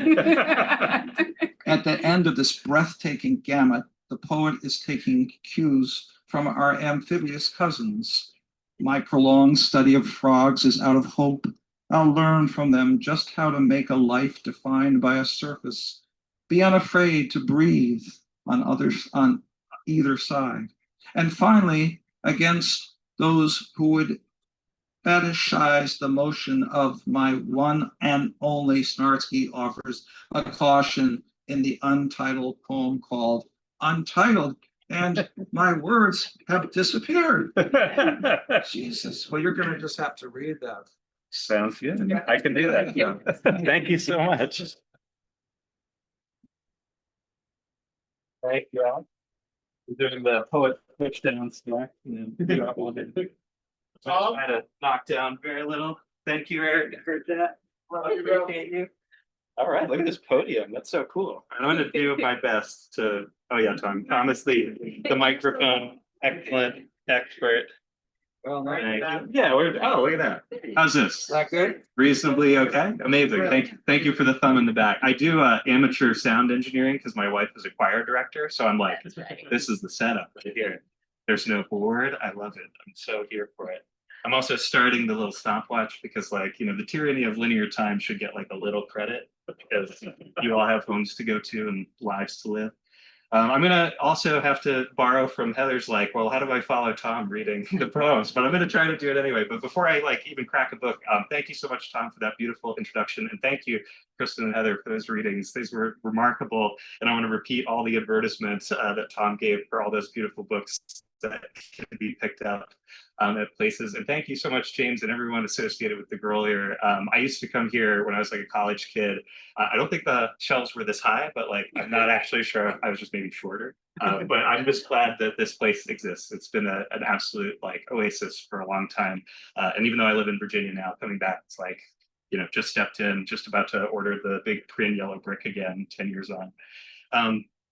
At the end of this breathtaking gamut, the poet is taking cues from our amphibious cousins. My prolonged study of frogs is out of hope. I'll learn from them just how to make a life defined by a surface. Be unafraid to breathe on either side. And finally, against those who would fetishize the motion of my one and only, Snarksy offers a caution in the untitled poem called Untitled, and my words have disappeared. Jesus, well, you're going to just have to read that. Sounds good. I can do that. Yeah. Thank you so much. Thank you, Al. We're doing the poet push down stack. Try to knock down very little. Thank you, Eric. Heard that. Well, I appreciate you. All right, look at this podium. That's so cool. I'm going to do my best to. Oh yeah, Tom. Thomas, the microphone, excellent expert. Well, Yeah, we're. Oh, look at that. How's this? Is that good? Reasonably okay. Amazing. Thank you for the thumb in the back. I do amateur sound engineering because my wife is a choir director. So I'm like, this is the setup right here. There's no board. I love it. I'm so here for it. I'm also starting the little stopwatch because, like, you know, the tyranny of linear time should get like a little credit because you all have homes to go to and lives to live. I'm gonna also have to borrow from Heather's, like, well, how do I follow Tom reading the poems? But I'm gonna try to do it anyway. But before I like even crack a book, thank you so much, Tom, for that beautiful introduction, and thank you, Krysten and Heather, for those readings. These were remarkable, and I want to repeat all the advertisements that Tom gave for all those beautiful books that can be picked up at places. And thank you so much, James, and everyone associated with the Grolier. I used to come here when I was like a college kid. I don't think the shelves were this high, but like I'm not actually sure. I was just maybe shorter. But I'm just glad that this place exists. It's been an absolute like oasis for a long time. And even though I live in Virginia now, coming back, it's like, you know, just stepped in, just about to order the big Korean yellow brick again, 10 years on.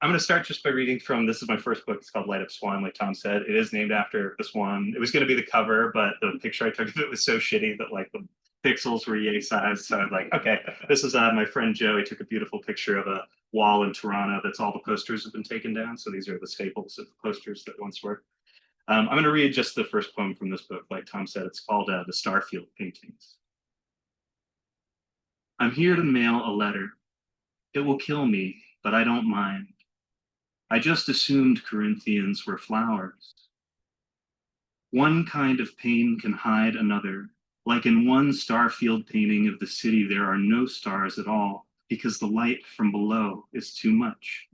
I'm going to start just by reading from, this is my first book. It's called Light Up Swan, like Tom said. It is named after the swan. It was going to be the cover, but the picture I took of it was so shitty that like the pixels were yay size. So I'm like, okay, this is my friend Joe. He took a beautiful picture of a wall in Toronto that's all the posters have been taken down. So these are the staples of the posters that once were. I'm going to read just the first poem from this book. Like Tom said, it's called The Starfield Paintings. I'm here to mail a letter. It will kill me, but I don't mind. I just assumed Corinthians were flowers. One kind of pain can hide another. Like in one starfield painting of the city, there are no stars at all because the light from below is too much.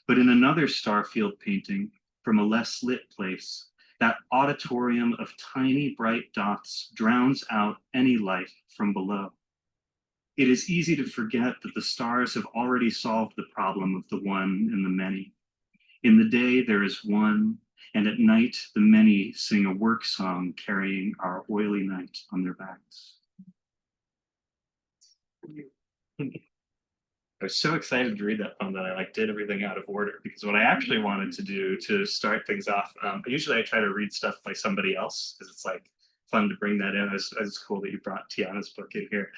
But in another starfield painting from a less lit place, that auditorium of tiny bright dots drowns out any light from below. It is easy to forget that the stars have already solved the problem of the one and the many. In the day, there is one, and at night, the many sing a work song carrying our oily night on their backs. I was so excited to read that poem that I like did everything out of order, because what I actually wanted to do to start things off, usually I try to read stuff by somebody else, because it's like fun to bring that in. It's cool that you brought Tiana's book in here.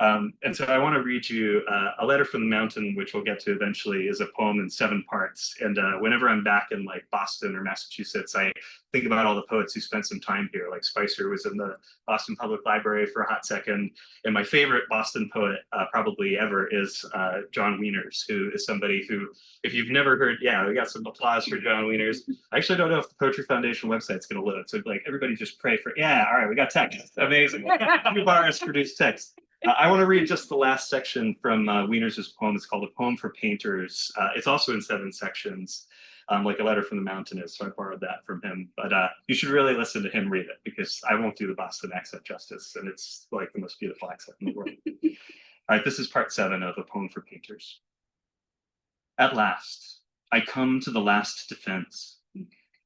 And so I want to read you A Letter from the Mountain, which we'll get to eventually, is a poem in 7 parts. And whenever I'm back in like Boston or Massachusetts, I think about all the poets who spent some time here. Like Spicer was in the Boston Public Library for a hot second. And my favorite Boston poet probably ever is John Wieners, who is somebody who, if you've never heard, yeah, we got some applause for John Wieners. I actually don't know if the Poetry Foundation website's going to load. So like everybody just pray for, yeah, all right, we got text. Amazing. Two bars produce text. I want to read just the last section from Wieners' poem. It's called A Poem for Painters. It's also in 7 sections. like A Letter from the Mountain is. So I borrowed that from him. But you should really listen to him read it because I won't do the Boston accent justice, and it's like the most beautiful accent in the world. All right, this is part 7 of A Poem for Painters. At last, I come to the last defense.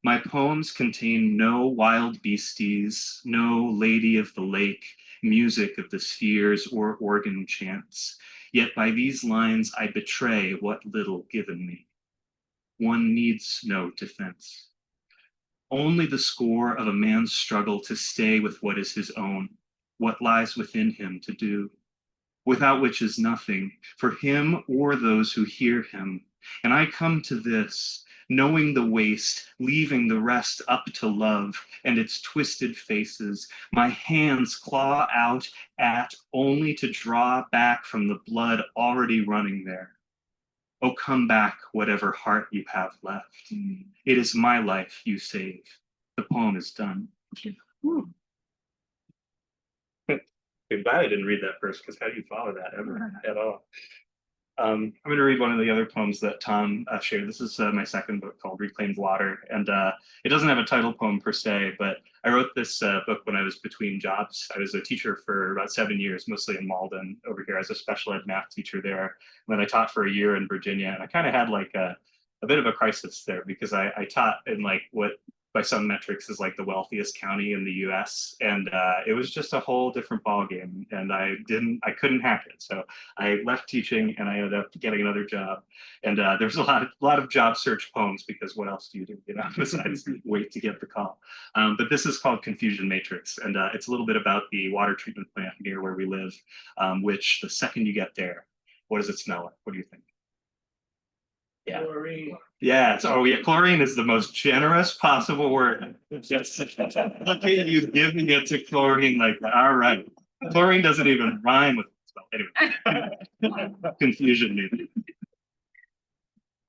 My poems contain no wild beasties, no lady of the lake, music of the spheres, or organ chants. Yet by these lines I betray what little given me. One needs no defense. Only the score of a man's struggle to stay with what is his own, what lies within him to do, without which is nothing for him or those who hear him. And I come to this, knowing the waste, leaving the rest up to love and its twisted faces, my hands claw out at only to draw back from the blood already running there. Oh, come back, whatever heart you have left. It is my life you save. The poem is done. Too bad I didn't read that first, because how do you follow that ever at all? I'm going to read one of the other poems that Tom shared. This is my second book called Reclaimed Water. And it doesn't have a title poem per se, but I wrote this book when I was between jobs. I was a teacher for about 7 years, mostly in Malden over here as a special ed math teacher there. And then I taught for a year in Virginia. And I kind of had like a bit of a crisis there because I taught in like what by some metrics is like the wealthiest county in the US. And it was just a whole different ballgame. And I couldn't hack it. So I left teaching and I ended up getting another job. And there's a lot of job search poems because what else do, besides wait to get the call. But this is called Confusion Matrix. And it's a little bit about the water treatment plant near where we live, which the second you get there, what does it smell like? What do you think? Yeah. Chlorine. Yeah. Chlorine is the most generous possible word. Just look at you giving it to chlorine like that. All right. Chlorine doesn't even rhyme with it. Anyway, confusion maybe.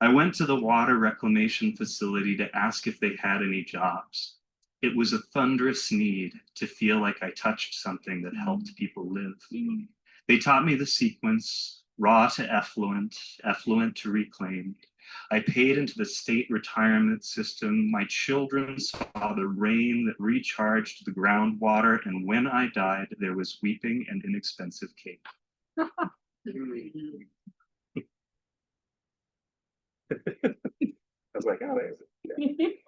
I went to the water reclamation facility to ask if they had any jobs. It was a thunderous need to feel like I touched something that helped people live. They taught me the sequence: raw to effluent, effluent to reclaimed. I paid into the state retirement system. My children saw the rain that recharged the groundwater, and when I died, there was weeping and inexpensive cake. I was like, oh, there's it.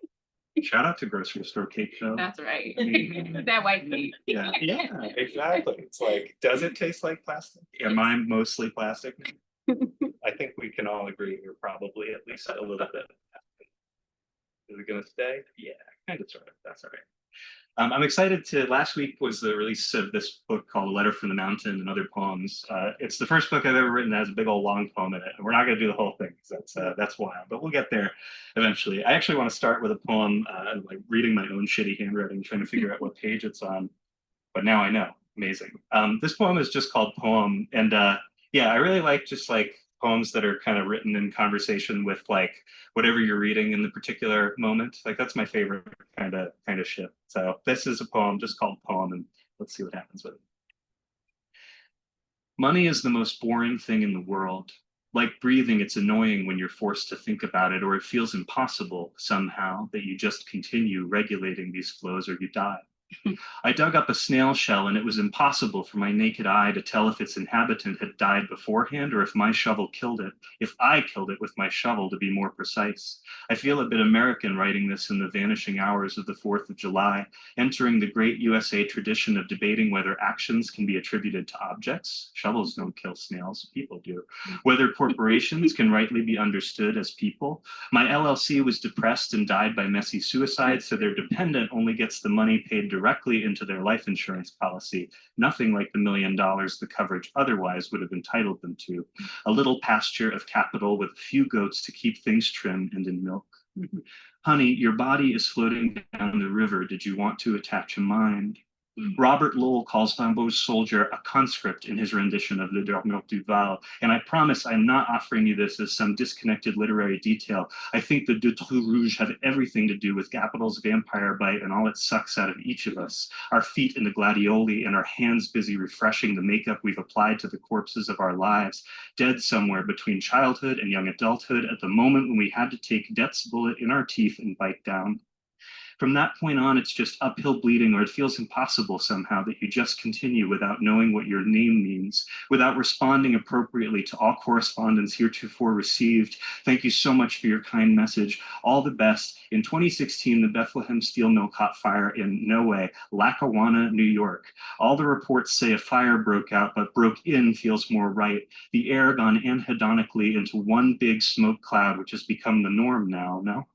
Yeah. Shout out to grocery store cake show. That's right. That white cake. Yeah, exactly. It's like, does it taste like plastic? Am I mostly plastic? I think we can all agree we're probably at least a little bit. Is it going to stay? Yeah, kind of, sort of. That's all right. I'm excited last week was the release of this book called A Letter from the Mountain and Other Poems. It's the first book I've ever written that has a big old long poem in it. And we're not going to do the whole thing because that's wild, but we'll get there eventually. I actually want to start with a poem, like reading my own shitty handwriting, trying to figure out what page it's on. But now I know. Amazing. This poem is just called Poem. And yeah, I really like just like poems that are kind of written in conversation with like whatever you're reading in the particular moment. Like that's my favorite kind of shit. So this is a poem just called Poem, and let's see what happens with it. Money is the most boring thing in the world. Like breathing, it's annoying when you're forced to think about it, or it feels impossible somehow that you just continue regulating these flows or you die. I dug up a snail shell and it was impossible for my naked eye to tell if its inhabitant had died beforehand or if my shovel killed it, if I killed it with my shovel to be more precise. I feel a bit American writing this in the vanishing hours of the 4th of July, entering the great USA tradition of debating whether actions can be attributed to objects. Shovels don't kill snails, people do. Whether corporations can rightly be understood as people. My LLC was depressed and died by messy suicide, so their dependent only gets the money paid directly into their life insurance policy, nothing like the $1 million the coverage otherwise would have entitled them to. A little pasture of capital with a few goats to keep things trim and in milk. Honey, your body is floating down the river. Did you want to attach a mind? Robert Lowell calls Rimbaud's soldier a conscript in his rendition of Le Dormeur du Val, and I promise I'm not offering you this as some disconnected literary detail. I think the Deux Trous Rouges have everything to do with Capital's vampire bite and all it sucks out of each of us, our feet in the gladioli and our hands busy refreshing the makeup we've applied to the corpses of our lives, dead somewhere between childhood and young adulthood at the moment when we had to take death's bullet in our teeth and bite down. From that point on, it's just uphill bleeding, or it feels impossible somehow that you just continue without knowing what your name means, without responding appropriately to all correspondence heretofore received. Thank you so much for your kind message. All the best. In 2016, the Bethlehem steel mill caught fire in, no way, Lackawanna, New York. All the reports say a fire broke out, but broke in feels more right. The air gone anhedonically into one big smoke cloud, which has become the norm now, no?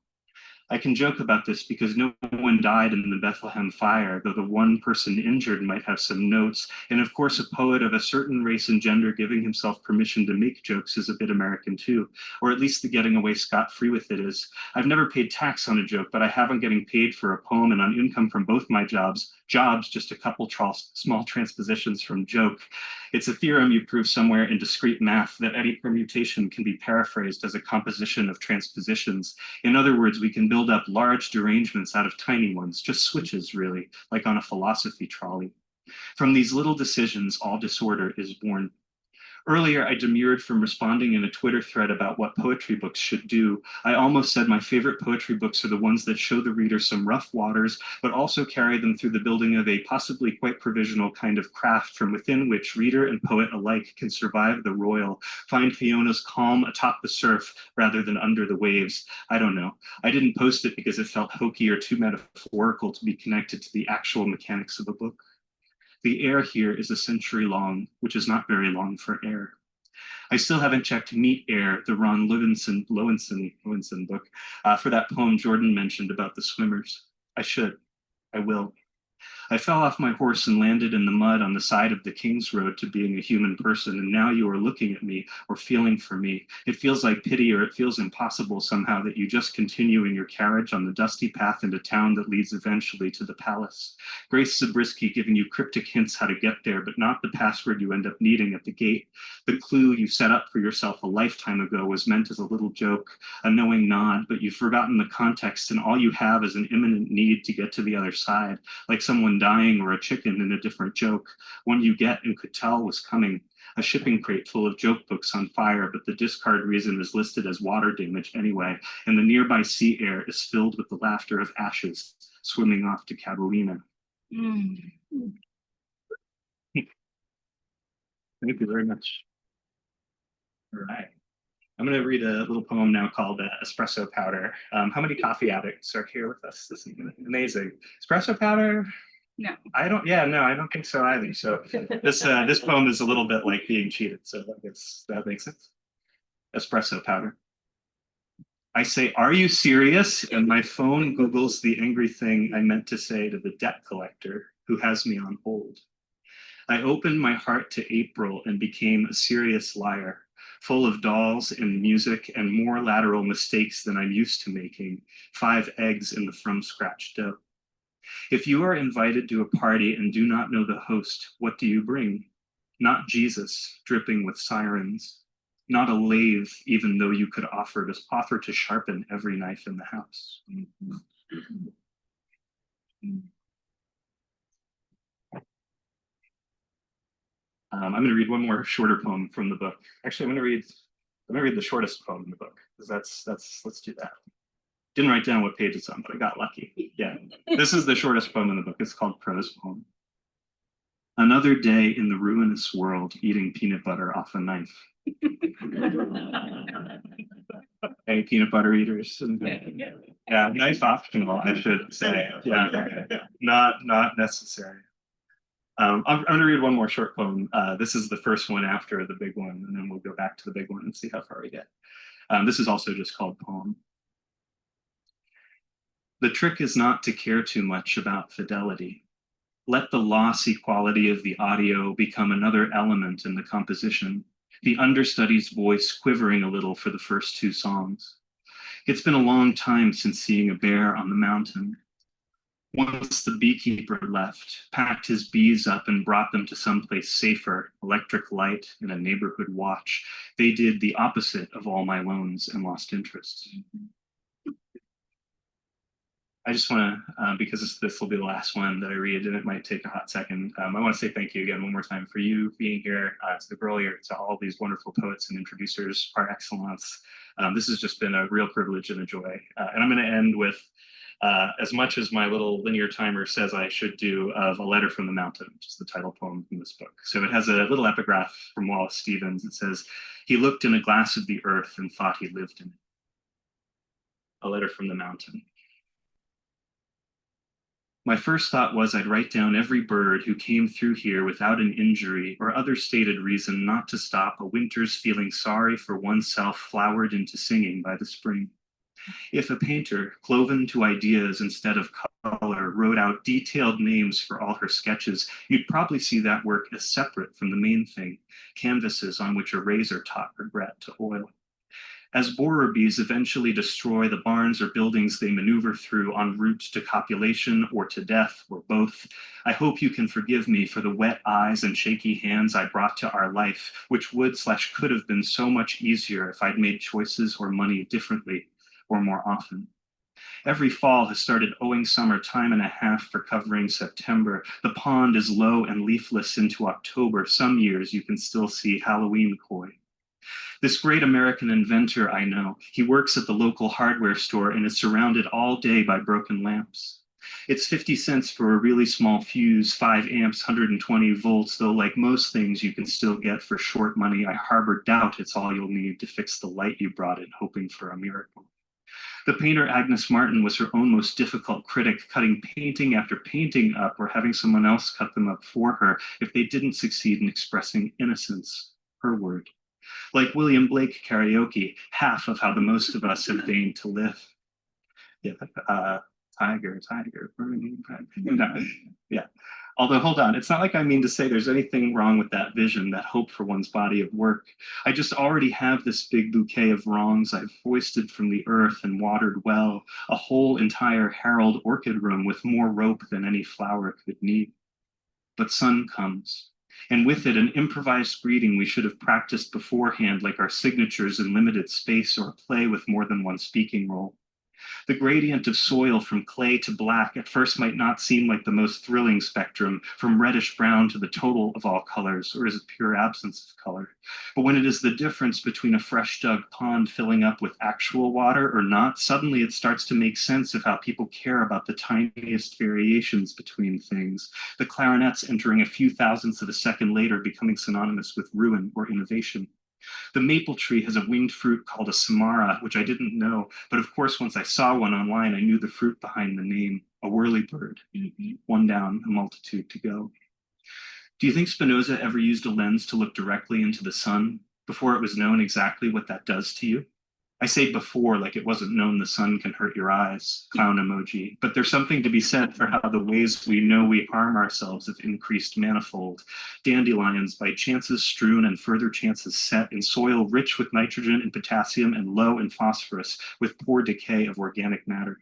I can joke about this because no one died in the Bethlehem fire, though the one person injured might have some notes. And of course, a poet of a certain race and gender giving himself permission to make jokes is a bit American too, or at least the getting away scot-free with it is. I've never paid tax on a joke, but I have on getting paid for a poem and on income from both my jobs, just a couple small transpositions from joke. It's a theorem you prove somewhere in discrete math that any permutation can be paraphrased as a composition of transpositions. In other words, we can build up large derangements out of tiny ones, just switches really, like on a philosophy trolley. From these little decisions, all disorder is born. Earlier, I demurred from responding in a Twitter thread about what poetry books should do. I almost said my favorite poetry books are the ones that show the reader some rough waters, but also carry them through the building of a possibly quite provisional kind of craft from within which reader and poet alike can survive the roil, find Fiona's calm atop the surf rather than under the waves. I don't know. I didn't post it because it felt hokey or too metaphorical to be connected to the actual mechanics of a book. The air here is a century long, which is not very long for air. I still haven't checked Meet Air, the Ron Levinson book, for that poem Jordan mentioned about the swimmers. I should. I will. I fell off my horse and landed in the mud on the side of the King's Road to being a human person, and now you are looking at me or feeling for me. It feels like pity, or it feels impossible somehow that you just continue in your carriage on the dusty path into town that leads eventually to the palace. Grace Zabriskie giving you cryptic hints how to get there, but not the password you end up needing at the gate. The clue you set up for yourself a lifetime ago was meant as a little joke, a knowing nod, but you've forgotten the context, and all you have is an imminent need to get to the other side, like someone dying or a chicken in a different joke, one you get and could tell was coming. A shipping crate full of joke books on fire, but the discard reason is listed as water damage anyway, and the nearby sea air is filled with the laughter of ashes swimming off to Catalina. Thank you very much. All right. I'm going to read a little poem now called Espresso Powder. How many coffee addicts are here with us this evening? Amazing. Espresso powder? No. I don't think so either. So this poem is a little bit like being cheated. So I guess that makes sense. Espresso powder. I say, are you serious? And my phone Googles the angry thing I meant to say to the debt collector who has me on hold. I opened my heart to April and became a serious liar, full of dolls and music and more lateral mistakes than I'm used to making, 5 eggs in the from scratch dough. If you are invited to a party and do not know the host, what do you bring? Not Jesus, dripping with sirens. Not a lathe, even though you could offer to sharpen every knife in the house. I'm going to read one more shorter poem from the book. Actually, I'm going to read the shortest poem in the book, because let's do that. Didn't write down what page it's on, but I got lucky. Yeah, this is the shortest poem in the book. It's called Prose Poem. Another day in the ruinous world, eating peanut butter off a knife. Hey, peanut butter eaters. Yeah, knife optional, I should say. Yeah, not necessary. I'm going to read one more short poem. This is the first one after the big one, and then we'll go back to the big one and see how far we get. This is also just called Poem. The trick is not to care too much about fidelity. Let the lossy quality of the audio become another element in the composition, the understudy's voice quivering a little for the first 2 songs. It's been a long time since seeing a bear on the mountain. Once the beekeeper left, packed his bees up and brought them to someplace safer, electric light and a neighborhood watch. They did the opposite of all my loans and lost interest. I just want to, because this will be the last one that I read, and it might take a hot second. I want to say thank you again one more time for you being here, to the Grolier, to all these wonderful poets and introducers par excellence. This has just been a real privilege and a joy. And I'm going to end with, as much as my little linear timer says I should do, of A Letter from the Mountain, which is the title poem from this book. So it has a little epigraph from Wallace Stevens. It says, "He looked in a glass of the earth and thought he lived in it." A letter from the mountain. My first thought was I'd write down every bird who came through here without an injury or other stated reason not to stop a winter's feeling sorry for oneself flowered into singing by the spring. If a painter, cloven to ideas instead of color, wrote out detailed names for all her sketches, you'd probably see that work as separate from the main thing, canvases on which a razor taught regret to oil. As borer bees eventually destroy the barns or buildings they maneuver through en route to copulation or to death or both, I hope you can forgive me for the wet eyes and shaky hands I brought to our life, which would/could have been so much easier if I'd made choices or money differently or more often. Every fall has started owing summer time and a half for covering September. The pond is low and leafless into October. Some years you can still see Halloween koi. This great American inventor I know, he works at the local hardware store and is surrounded all day by broken lamps. It's 50 cents for a really small fuse, 5 amps, 120 volts, though like most things you can still get for short money, I harbor doubt it's all you'll need to fix the light you brought in, hoping for a miracle. The painter Agnes Martin was her own most difficult critic, cutting painting after painting up or having someone else cut them up for her if they didn't succeed in expressing innocence, her word. Like William Blake karaoke, half of how the most of us have deigned to live. Yeah, tiger, burning, no, yeah. Although, hold on, it's not like I mean to say there's anything wrong with that vision, that hope for one's body of work. I just already have this big bouquet of wrongs I've foisted from the earth and watered well, a whole entire Harold orchid room with more rope than any flower could need. But sun comes, and with it an improvised greeting we should have practiced beforehand, like our signatures in limited space or a play with more than one speaking role. The gradient of soil from clay to black at first might not seem like the most thrilling spectrum, from reddish brown to the total of all colors, or is it pure absence of color? But when it is the difference between a fresh dug pond filling up with actual water or not, suddenly it starts to make sense of how people care about the tiniest variations between things, the clarinets entering a few thousandths of a second later becoming synonymous with ruin or innovation. The maple tree has a winged fruit called a samara, which I didn't know, but of course once I saw one online, I knew the fruit behind the name, a whirlybird. One down, a multitude to go. Do you think Spinoza ever used a lens to look directly into the sun before it was known exactly what that does to you? I say before, like it wasn't known the sun can hurt your eyes, clown emoji, but there's something to be said for how the ways we know we harm ourselves have increased manifold. Dandelions by chances strewn and further chances set in soil rich with nitrogen and potassium and low in phosphorus with poor decay of organic matter.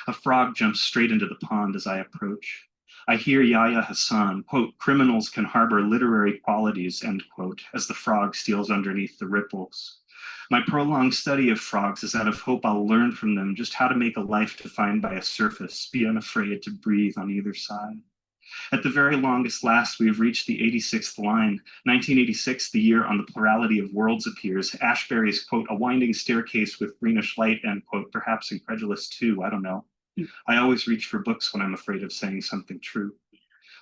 A frog jumps straight into the pond as I approach. I hear Yahya Hassan, quote, "Criminals can harbor literary qualities," end quote, as the frog steals underneath the ripples. My prolonged study of frogs is out of hope I'll learn from them just how to make a life defined by a surface, be unafraid to breathe on either side. At the very longest last, we have reached the 86th line. 1986, the year on the plurality of worlds appears. Ashbery's, quote, "a winding staircase with greenish light," end quote, perhaps incredulous too, I don't know. I always reach for books when I'm afraid of saying something true.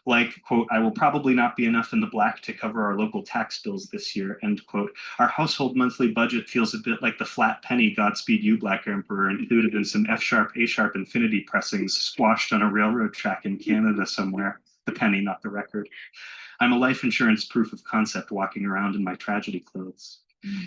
Like, quote, "I will probably not be enough in the black to cover our local tax bills this year," end quote. "Our household monthly budget feels a bit like the flat penny Godspeed You Black Emperor included in some F-sharp, A-sharp infinity pressings squashed on a railroad track in Canada somewhere. The penny, not the record. I'm a life insurance proof of concept walking around in my tragedy clothes.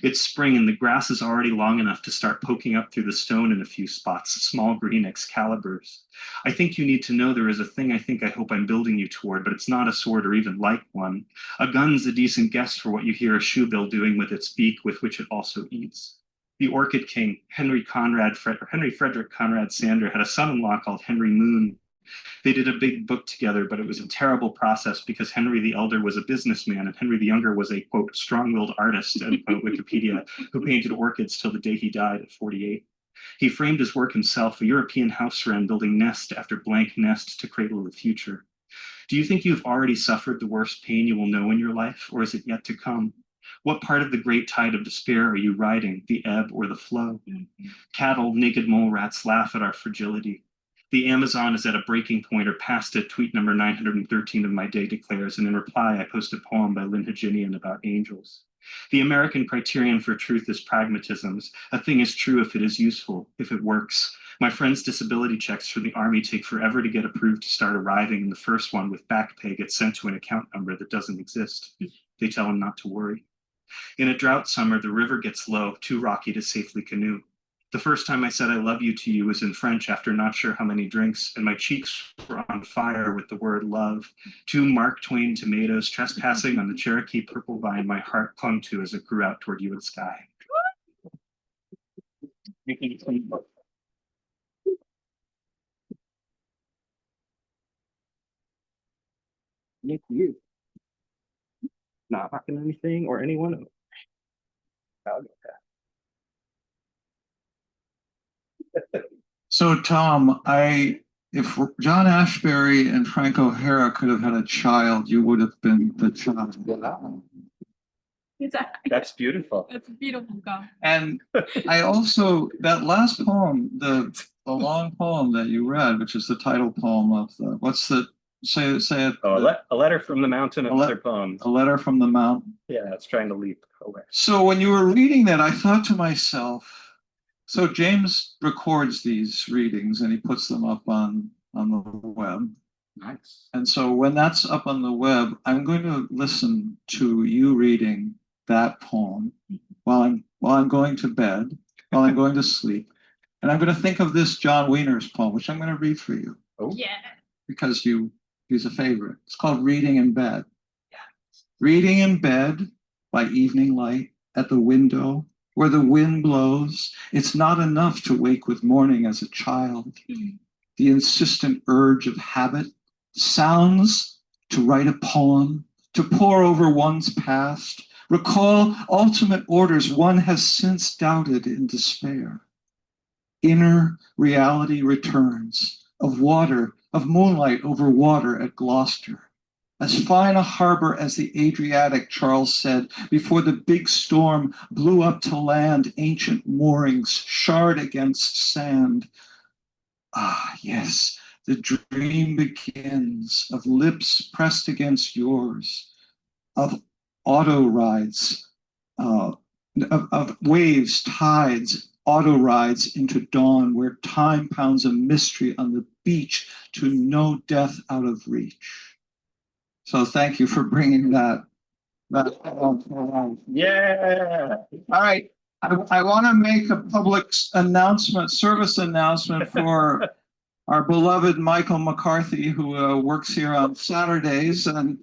It's spring and the grass is already long enough to start poking up through the stone in a few spots, small green Excaliburs. I think you need to know there is a thing I hope I'm building you toward, but it's not a sword or even like one. A gun's a decent guess for what you hear a shoebill doing with its beak, with which it also eats. The Orchid King, Henry Frederick Conrad Sander, had a son-in-law called Henry Moon. They did a big book together, but it was a terrible process because Henry the Elder was a businessman and Henry the Younger was a, quote, strong-willed artist, end quote, Wikipedia, who painted orchids till the day he died at 48. He framed his work himself, a European house wren building nest after blank nest to cradle the future. Do you think you've already suffered the worst pain you will know in your life, or is it yet to come? What part of the great tide of despair are you riding, the ebb or the flow? Cattle, naked mole rats laugh at our fragility. The Amazon is at a breaking point or past it, tweet number 913 of my day declares, and in reply I post a poem by Lynn Haginian about angels. The American criterion for truth is pragmatisms. A thing is true if it is useful, if it works. My friend's disability checks from the Army take forever to get approved to start arriving, and the first one with back pay gets sent to an account number that doesn't exist. They tell him not to worry. In a drought summer, the river gets low, too rocky to safely canoe. The first time I said I love you to you was in French after not sure how many drinks, and my cheeks were on fire with the word love. 2 Mark Twain tomatoes trespassing on the Cherokee purple vine my heart clung to as it grew out toward you and sky. Thank you. Not knocking anything or anyone. I'll get that. So Tom, if John Ashbery and Frank O'Hara could have had a child, you would have been the child. That's beautiful. That's a beautiful go. And I also, that last poem, the long poem that you read, which is the title poem of the, what's the, say it. Oh, a letter from the mountain of other poems. A letter from the mountain. Yeah, it's trying to leap away. So when you were reading that, I thought to myself, so James records these readings and he puts them up on the web. Nice. And so when that's up on the web, I'm going to listen to you reading that poem while I'm going to bed, while I'm going to sleep. And I'm going to think of this John Wiener's poem, which I'm going to read for you. Oh. Yeah. Because he's a favorite. It's called Reading in Bed. Reading in bed by evening light at the window where the wind blows. It's not enough to wake with morning as a child. The insistent urge of habit sounds to write a poem, to pore over one's past, recall ultimate orders one has since doubted in despair. Inner reality returns of water, of moonlight over water at Gloucester. As fine a harbor as the Adriatic, Charles said, before the big storm blew up to land ancient moorings, shard against sand. Ah, yes, the dream begins of lips pressed against yours, of auto rides, of waves, tides, auto rides into dawn where time pounds a mystery on the beach to no death out of reach. So thank you for bringing that. Yeah. All right. I want to make a public announcement, service announcement for our beloved Michael McCarthy, who works here on Saturdays. And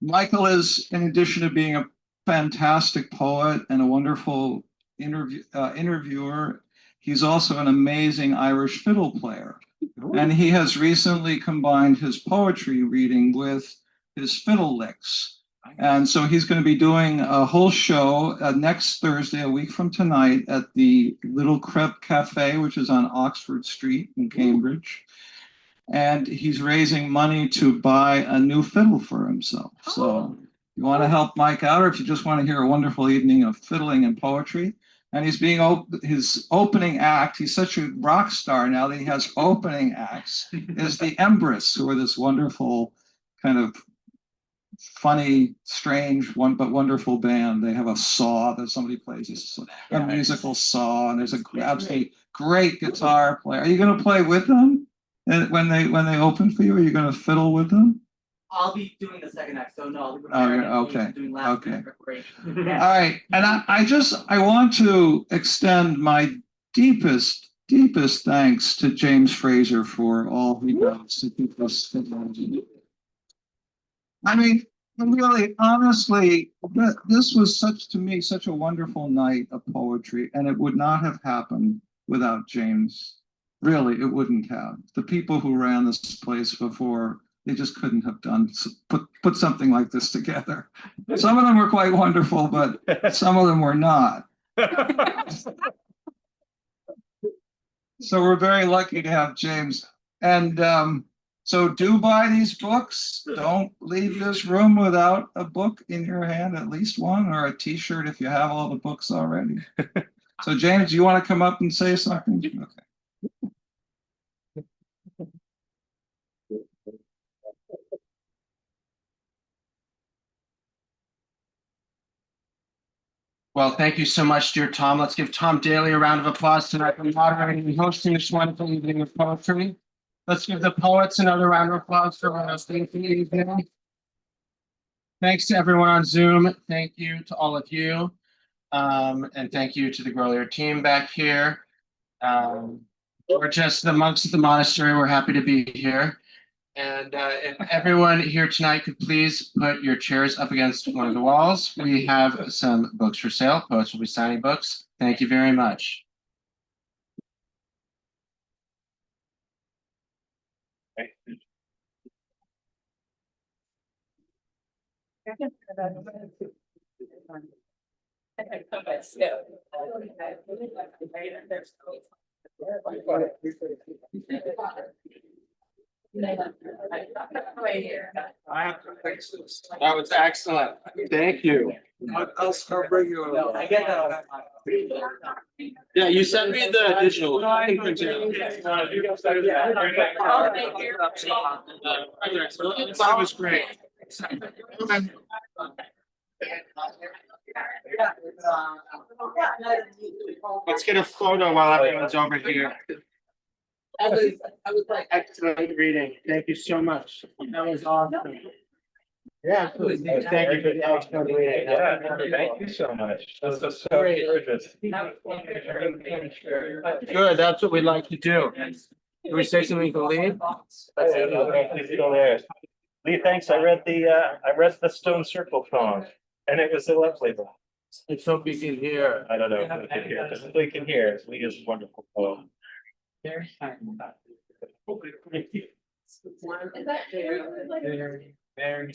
Michael is, in addition to being a fantastic poet and a wonderful interviewer, he's also an amazing Irish fiddle player. And he has recently combined his poetry reading with his fiddle licks. And so he's going to be doing a whole show next Thursday, a week from tonight, at the Little Crepe Cafe, which is on Oxford Street in Cambridge. And he's raising money to buy a new fiddle for himself. So if you want to help Mike out, or if you just want to hear a wonderful evening of fiddling and poetry, and he's being his opening act, he's such a rock star now that he has opening acts, is the Embrace, who are this wonderful kind of funny, strange, but wonderful band. They have a saw that somebody plays, a musical saw, and there's a absolutely great guitar player. Are you going to play with them when they open for you? Are you going to fiddle with them? I'll be doing the second act, so no. Okay. Doing last minute preparation. All right, and I want to extend my deepest thanks to James Fraser for all he does to keep us. I mean, really, honestly, this was such a wonderful night of poetry, and it would not have happened without James Really, it wouldn't have. The people who ran this place before, they just couldn't have put something like this together. Some of them were quite wonderful, but some of them were not. So we're very lucky to have James. And so do buy these books. Don't leave this room without a book in your hand, at least one, or a t-shirt if you have all the books already. So James, do you want to come up and say something? Okay. Well, thank you so much, dear Tom. Let's give Tom Daley a round of applause tonight for moderating and hosting this wonderful evening of poetry. Let's give the poets another round of applause for hosting the evening. Thanks to everyone on Zoom. Thank you to all of you. And thank you to the Grolier team back here. We're just the monks at the monastery. We're happy to be here. And if everyone here tonight could please put your chairs up against one of the walls. We have some books for sale. Poets will be signing books. Thank you very much. That was excellent. Thank you. I'll bring you a. I get that. Yeah, you sent me the digital. That was great. Let's get a photo while everyone's over here. I was like, excellent reading. Thank you so much. That was awesome. Yeah, absolutely. Thank you for the excellent reading. Yeah, thank you so much. This is so gorgeous. Good, that's what we'd like to do. Can we say something to Lee? Lee, thanks. I read the Stone Circle poem, and it was a lovely book. Let's hope you can hear. I don't know if we can hear, but Lee can hear. Lee is a wonderful poem. Very Very